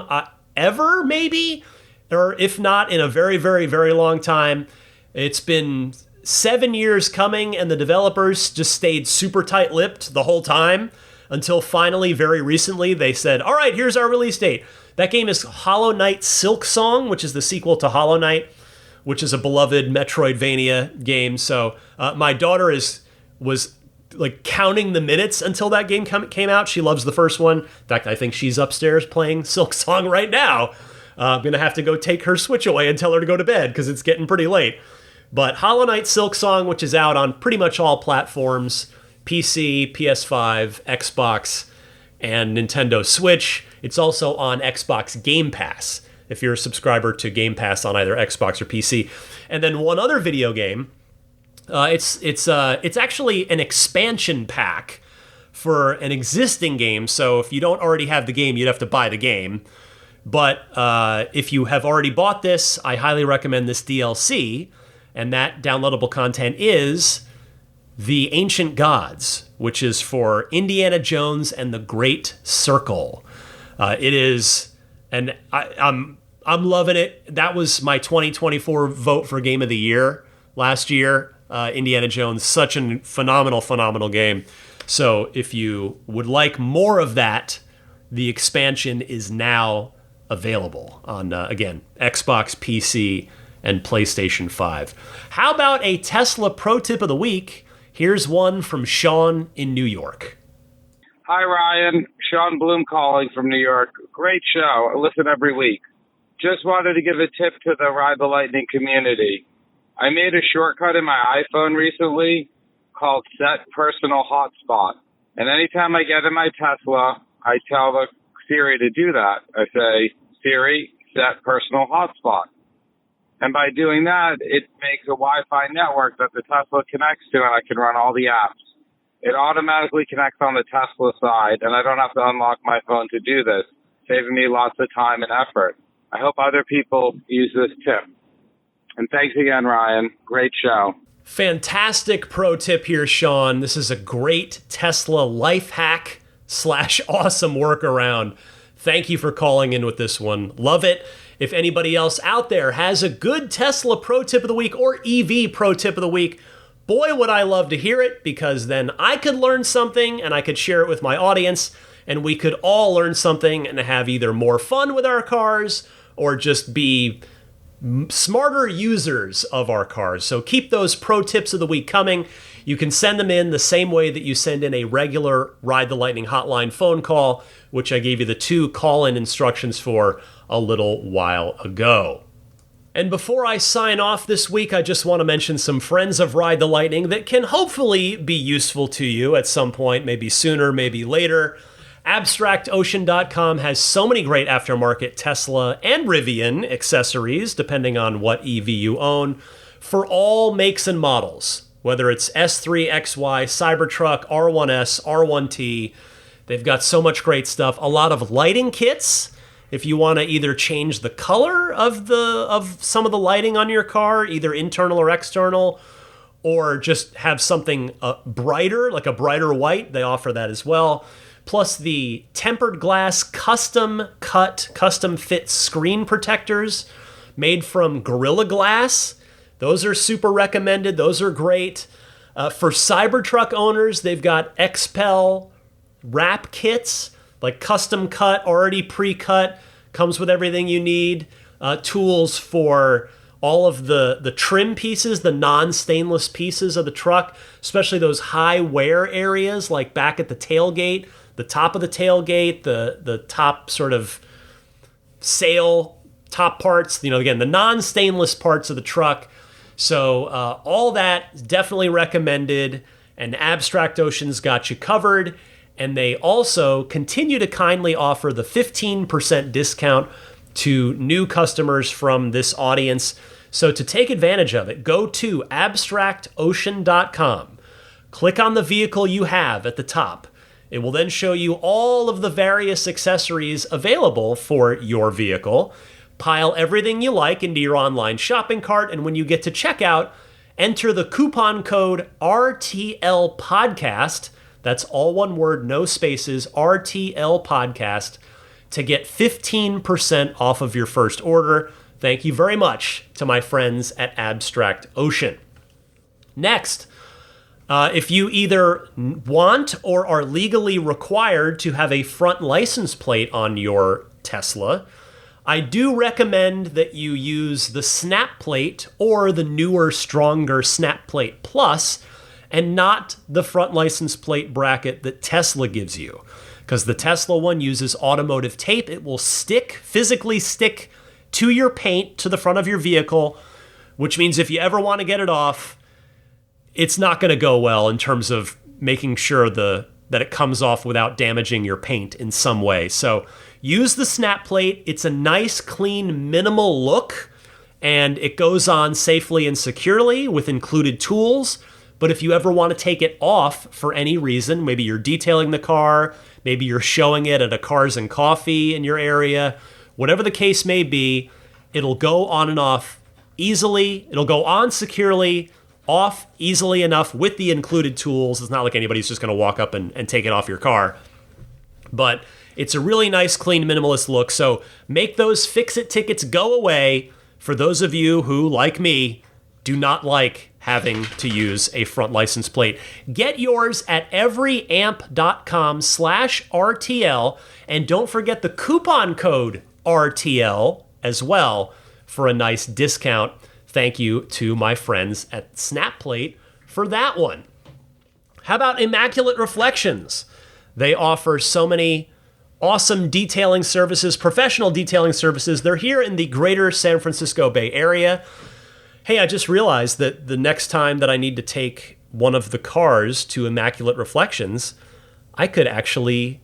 S1: ever, maybe, or if not in a very, very, very long time. It's been 7 years coming, and the developers just stayed super tight-lipped the whole time until finally, very recently, they said, all right, here's our release date. That game is Hollow Knight Silksong, which is the sequel to Hollow Knight, which is a beloved Metroidvania game. So my daughter was like counting the minutes until that game came out. She loves the first one. In fact, I think she's upstairs playing Silksong right now. I'm going to have to go take her Switch away and tell her to go to bed because it's getting pretty late. But Hollow Knight Silksong, which is out on pretty much all platforms, PC, PS5, Xbox, and Nintendo Switch. It's also on Xbox Game Pass, if you're a subscriber to Game Pass on either Xbox or PC. And then one other video game, it's actually an expansion pack for an existing game. So if you don't already have the game, you'd have to buy the game. But if you have already bought this, I highly recommend this DLC. And that downloadable content is The Ancient Gods, which is for Indiana Jones and the Great Circle. It is, and I'm loving it. That was my 2024 vote for Game of the Year last year. Indiana Jones, such a phenomenal game. So if you would like more of that, the expansion is now available on, again, Xbox, PC, and PlayStation 5. How about a Tesla pro tip of the week? Here's one from Sean in New York.
S9: Hi, Ryan. Sean Bloom calling from New York. Great show. I listen every week. Just wanted to give a tip to the Ride the Lightning community. I made a shortcut in my iPhone recently called Set Personal Hotspot. And anytime I get in my Tesla, I tell the Siri to do that. I say, Siri, set personal hotspot. And by doing that, it makes a Wi-Fi network that the Tesla connects to, and I can run all the apps. It automatically connects on the Tesla side, and I don't have to unlock my phone to do this, saving me lots of time and effort. I hope other people use this tip. And thanks again, Ryan. Great show.
S1: Fantastic pro tip here, Sean. This is a great Tesla life hack / awesome workaround. Thank you for calling in with this one. Love it. If anybody else out there has a good Tesla pro tip of the week or EV pro tip of the week, boy, would I love to hear it, because then I could learn something and I could share it with my audience, and we could all learn something and have either more fun with our cars or just be smarter users of our cars. So keep those pro tips of the week coming. You can send them in the same way that you send in a regular Ride the Lightning hotline phone call, which I gave you the 2 call-in instructions for a little while ago. And before I sign off this week, I just want to mention some friends of Ride the Lightning that can hopefully be useful to you at some point, maybe sooner, maybe later. AbstractOcean.com has so many great aftermarket Tesla and Rivian accessories, depending on what EV you own, for all makes and models. Whether it's S3, XY, Cybertruck, R1S, R1T, they've got so much great stuff. A lot of lighting kits, if you want to either change the color of some of the lighting on your car, either internal or external, or just have something brighter, like a brighter white, they offer that as well. Plus the tempered glass custom fit screen protectors made from Gorilla Glass. Those are super recommended. Those are great. For Cybertruck owners, they've got XPEL wrap kits, like custom cut, already pre-cut, comes with everything you need. Tools for all of the trim pieces, the non-stainless pieces of the truck, especially those high wear areas, like back at the tailgate, the top of the tailgate, the top sort of sail top parts, again, the non-stainless parts of the truck. So all that definitely recommended, and Abstract Ocean's got you covered. And they also continue to kindly offer the 15% discount to new customers from this audience. So to take advantage of it, go to abstractocean.com. Click on the vehicle you have at the top. It will then show you all of the various accessories available for your vehicle. Pile everything you like into your online shopping cart, and when you get to checkout, enter the coupon code RTL Podcast. That's all one word, no spaces, RTL Podcast, to get 15% off of your first order. Thank you very much to my friends at Abstract Ocean. Next, if you either want or are legally required to have a front license plate on your Tesla, I do recommend that you use the Snap Plate or the newer, stronger Snap Plate Plus, and not the front license plate bracket that Tesla gives you. Because the Tesla one uses automotive tape. It will physically stick to your paint to the front of your vehicle, which means if you ever want to get it off, it's not going to go well in terms of making sure that it comes off without damaging your paint in some way. So use the Snap Plate. It's a nice, clean, minimal look, and it goes on safely and securely with included tools. But if you ever want to take it off for any reason, maybe you're detailing the car, maybe you're showing it at a Cars and Coffee in your area, whatever the case may be, it'll go on and off easily. It'll go on securely, off easily enough with the included tools. It's not like anybody's just going to walk up and take it off your car. But it's a really nice, clean, minimalist look. So make those fix-it tickets go away for those of you who, like me, do not like having to use a front license plate. Get yours at everyamp.com/RTL, and don't forget the coupon code RTL as well for a nice discount. Thank you to my friends at SnapPlate for that one. How about Immaculate Reflections? They offer so many awesome detailing services, professional detailing services. They're here in the greater San Francisco Bay Area. Hey, I just realized that the next time that I need to take one of the cars to Immaculate Reflections, I could actually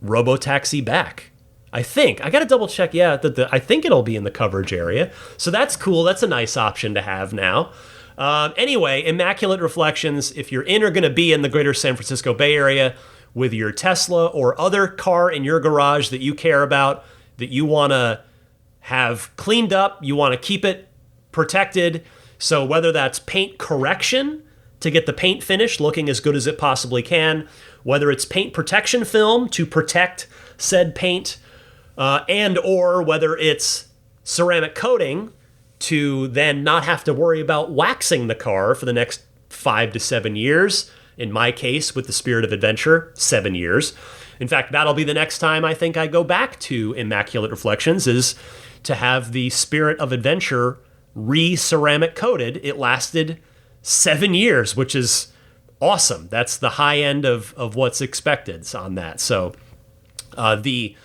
S1: Robotaxi back. I think. I got to double check. Yeah, I think it'll be in the coverage area. So that's cool. That's a nice option to have now. Anyway, Immaculate Reflections, if you're in or going to be in the greater San Francisco Bay Area with your Tesla or other car in your garage that you care about, that you want to have cleaned up, you want to keep it protected. So whether that's paint correction to get the paint finish looking as good as it possibly can, whether it's paint protection film to protect said paint, and or whether it's ceramic coating to then not have to worry about waxing the car for the next 5 to 7 years. In my case, with the Spirit of Adventure, 7 years. In fact, that'll be the next time I think I go back to Immaculate Reflections, is to have the Spirit of Adventure re-ceramic coated. It lasted 7 years, which is awesome. That's the high end of what's expected on that. So the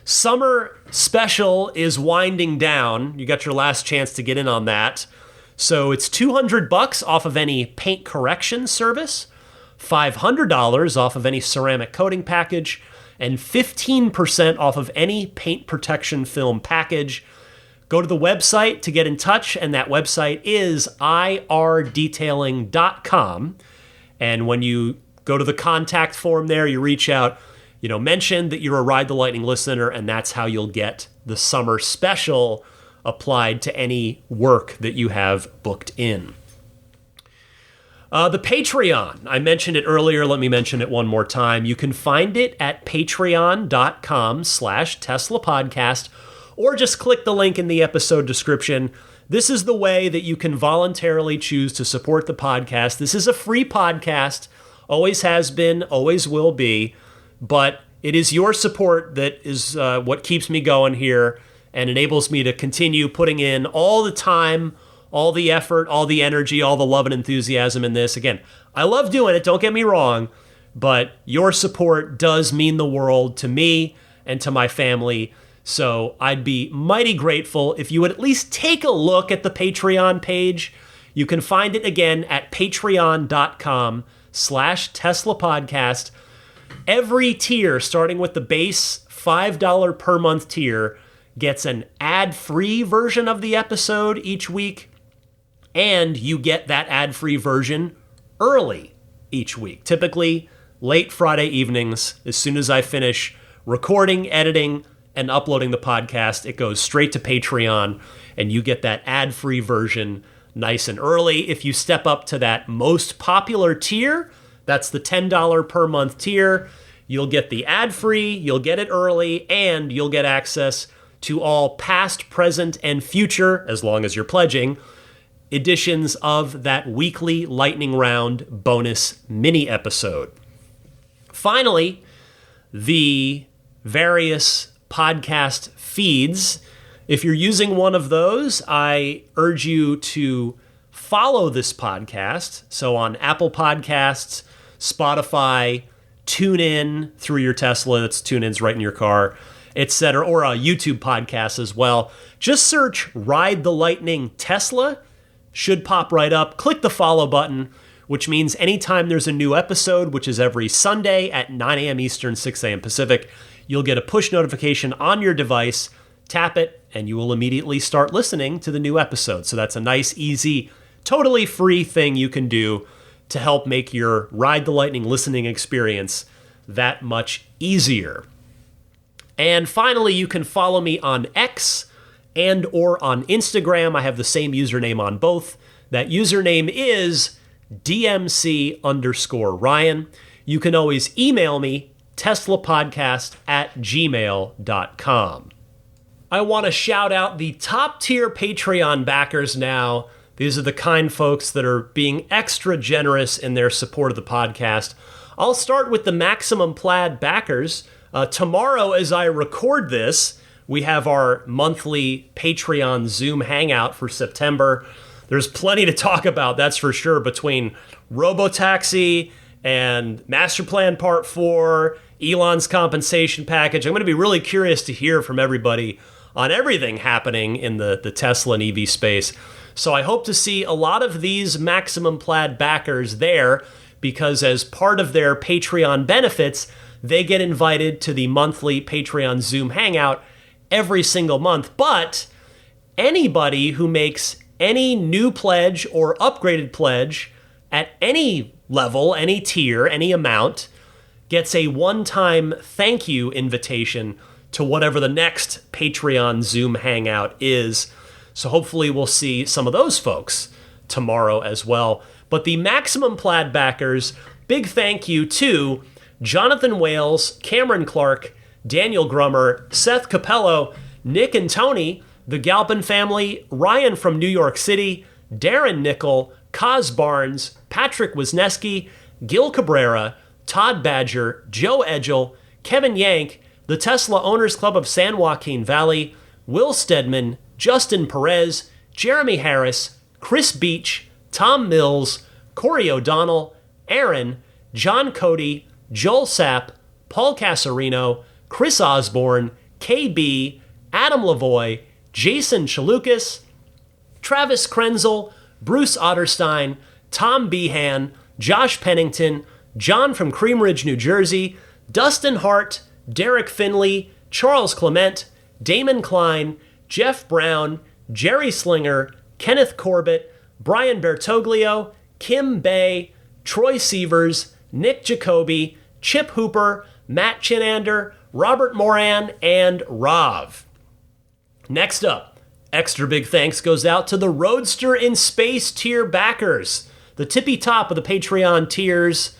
S1: summer special is winding down. You got your last chance to get in on that. So it's $200 off of any paint correction service, $500 off of any ceramic coating package, and 15% off of any paint protection film package. Go to the website to get in touch, and that website is irdetailing.com. And when you go to the contact form there, you reach out, mention that you're a Ride the Lightning listener, and that's how you'll get the summer special applied to any work that you have booked in. The Patreon, I mentioned it earlier. Let me mention it one more time. You can find it at patreon.com/Tesla Podcast, or just click the link in the episode description. This is the way that you can voluntarily choose to support the podcast. This is a free podcast, always has been, always will be, but it is your support that is what keeps me going here and enables me to continue putting in all the time, all the effort, all the energy, all the love and enthusiasm in this. Again, I love doing it, don't get me wrong, but your support does mean the world to me and to my family. So I'd be mighty grateful if you would at least take a look at the Patreon page. You can find it again at patreon.com/Tesla Podcast. Every tier, starting with the base $5 per month tier, gets an ad-free version of the episode each week, and you get that ad-free version early each week, typically late Friday evenings. As soon as I finish recording, editing, and uploading the podcast, it goes straight to Patreon, and you get that ad-free version nice and early. If you step up to that most popular tier, that's the $10 per month tier, you'll get the ad-free, you'll get it early, and you'll get access to all past, present, and future, as long as you're pledging, editions of that weekly Lightning Round bonus mini episode. Finally, the various podcast feeds. If you're using one of those, I urge you to follow this podcast. So on Apple Podcasts, Spotify, TuneIn through your Tesla, that's TuneIn's right in your car, etc., or a YouTube podcast as well. Just search Ride the Lightning Tesla, should pop right up. Click the follow button, which means anytime there's a new episode, which is every Sunday at 9 a.m. Eastern, 6 a.m. Pacific, you'll get a push notification on your device, tap it, and you will immediately start listening to the new episode. So that's a nice, easy, totally free thing you can do to help make your Ride the Lightning listening experience that much easier. And finally, you can follow me on X and or on Instagram. I have the same username on both. That username is DMC_Ryan. You can always email me, teslapodcast@gmail.com. I want to shout out the top tier Patreon backers now. These are the kind folks that are being extra generous in their support of the podcast. I'll start with the Maximum Plaid backers. Tomorrow, as I record this, we have our monthly Patreon Zoom hangout for September. There's plenty to talk about, that's for sure, between Robotaxi and Master Plan Part 4 Elon's compensation package. I'm going to be really curious to hear from everybody on everything happening in the Tesla and EV space. So I hope to see a lot of these Maximum Plaid backers there, because as part of their Patreon benefits, they get invited to the monthly Patreon Zoom Hangout every single month. But anybody who makes any new pledge or upgraded pledge at any level, any tier, any amount, gets a one-time thank you invitation to whatever the next Patreon Zoom Hangout is. So hopefully we'll see some of those folks tomorrow as well. But the Maximum Plaid backers, big thank you to Jonathan Wales, Cameron Clark, Daniel Grummer, Seth Capello, Nick and Tony, the Galpin family, Ryan from New York City, Darren Nickel, Kaz Barnes, Patrick Wisniewski, Gil Cabrera, Todd Badger, Joe Edgel, Kevin Yank, the Tesla Owners Club of San Joaquin Valley, Will Stedman, Justin Perez, Jeremy Harris, Chris Beach, Tom Mills, Corey O'Donnell, Aaron, John Cody, Joel Sapp, Paul Casarino, Chris Osborne, KB, Adam Lavoie, Jason Chalukas, Travis Krenzel, Bruce Otterstein, Tom Behan, Josh Pennington, John from Cream Ridge, New Jersey, Dustin Hart, Derek Finley, Charles Clement, Damon Klein, Jeff Brown, Jerry Slinger, Kenneth Corbett, Brian Bertoglio, Kim Bay, Troy Sievers, Nick Jacoby, Chip Hooper, Matt Chinander, Robert Moran, and Rav. Next up, extra big thanks goes out to the Roadster in Space tier backers, the tippy top of the Patreon tiers.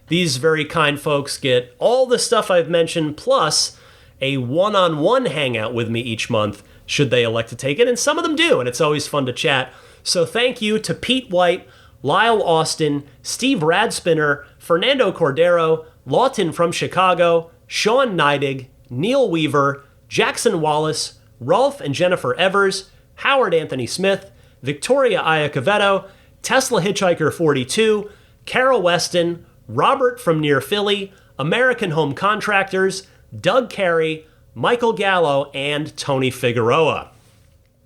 S1: These very kind folks get all the stuff I've mentioned, plus a one-on-one hangout with me each month, should they elect to take it, and some of them do, and it's always fun to chat. So thank you to Pete White, Lyle Austin, Steve Radspinner, Fernando Cordero, Lawton from Chicago, Sean Neidig, Neil Weaver, Jackson Wallace, Rolf and Jennifer Evers, Howard Anthony Smith, Victoria Iacovetto, Tesla Hitchhiker 42, Carol Weston, Robert from near Philly, American Home Contractors, Doug Carey, Michael Gallo, and Tony Figueroa.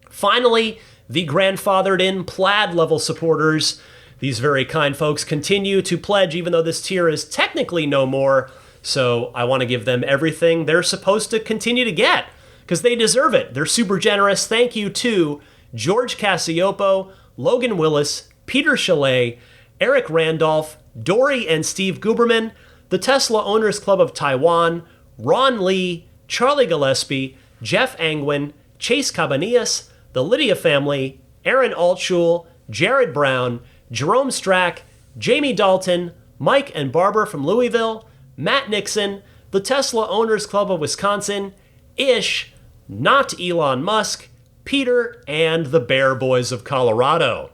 S1: Finally, the grandfathered-in Plaid level supporters. These very kind folks continue to pledge, even though this tier is technically no more, so I want to give them everything they're supposed to continue to get, because they deserve it. They're super generous. Thank you to George Cassiopo, Logan Willis, Peter Chalet, Eric Randolph, Dory and Steve Guberman, the Tesla Owners Club of Taiwan, Ron Lee, Charlie Gillespie, Jeff Angwin, Chase Cabanillas, the Lydia family, Aaron Altschul, Jared Brown, Jerome Strack, Jamie Dalton, Mike and Barbara from Louisville, Matt Nixon, the Tesla Owners Club of Wisconsin, Ish, not Elon Musk, Peter, and the Bear Boys of Colorado.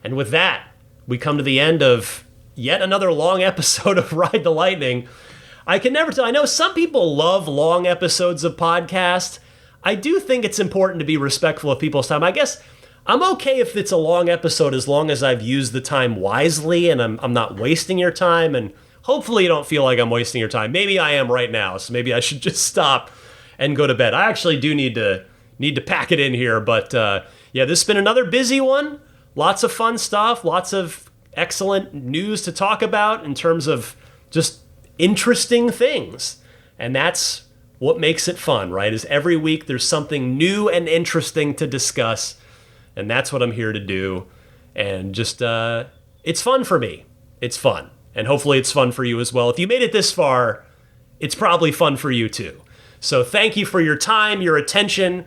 S1: And with that, we come to the end of yet another long episode of Ride the Lightning. I can never tell. I know some people love long episodes of podcasts. I do think it's important to be respectful of people's time. I guess I'm okay if it's a long episode as long as I've used the time wisely and I'm not wasting your time, and hopefully you don't feel like I'm wasting your time. Maybe I am right now, so maybe I should just stop and go to bed. I actually do need to pack it in here, but yeah, this has been another busy one. Lots of fun stuff, lots of excellent news to talk about in terms of just interesting things. And that's what makes it fun, right? Is every week there's something new and interesting to discuss. And that's what I'm here to do. And just, it's fun for me. It's fun. And hopefully it's fun for you as well. If you made it this far, it's probably fun for you too. So thank you for your time, your attention,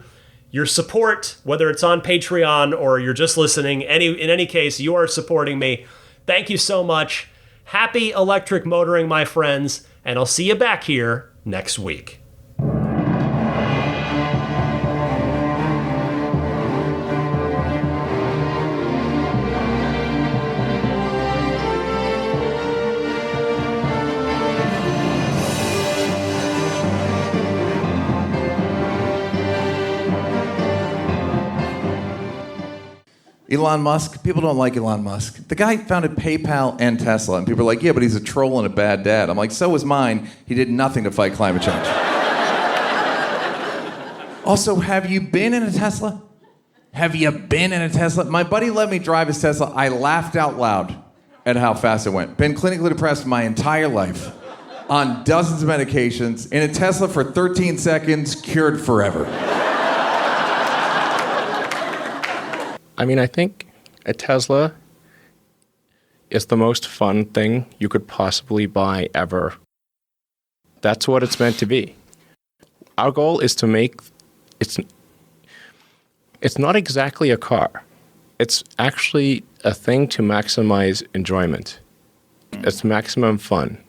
S1: your support, whether it's on Patreon or you're just listening. In any case, you are supporting me. Thank you so much. Happy electric motoring, my friends, and I'll see you back here next week.
S10: Elon Musk, people don't like Elon Musk. The guy founded PayPal and Tesla, and people are like, yeah, but he's a troll and a bad dad. I'm like, so was mine. He did nothing to fight climate change. Also, have you been in a Tesla? Have you been in a Tesla? My buddy let me drive his Tesla. I laughed out loud at how fast it went. Been clinically depressed my entire life. On dozens of medications. In a Tesla for 13 seconds, cured forever.
S11: I mean, I think a Tesla is the most fun thing you could possibly buy ever. That's what it's meant to be. Our goal is to make it's not exactly a car. It's actually a thing to maximize enjoyment. It's maximum fun.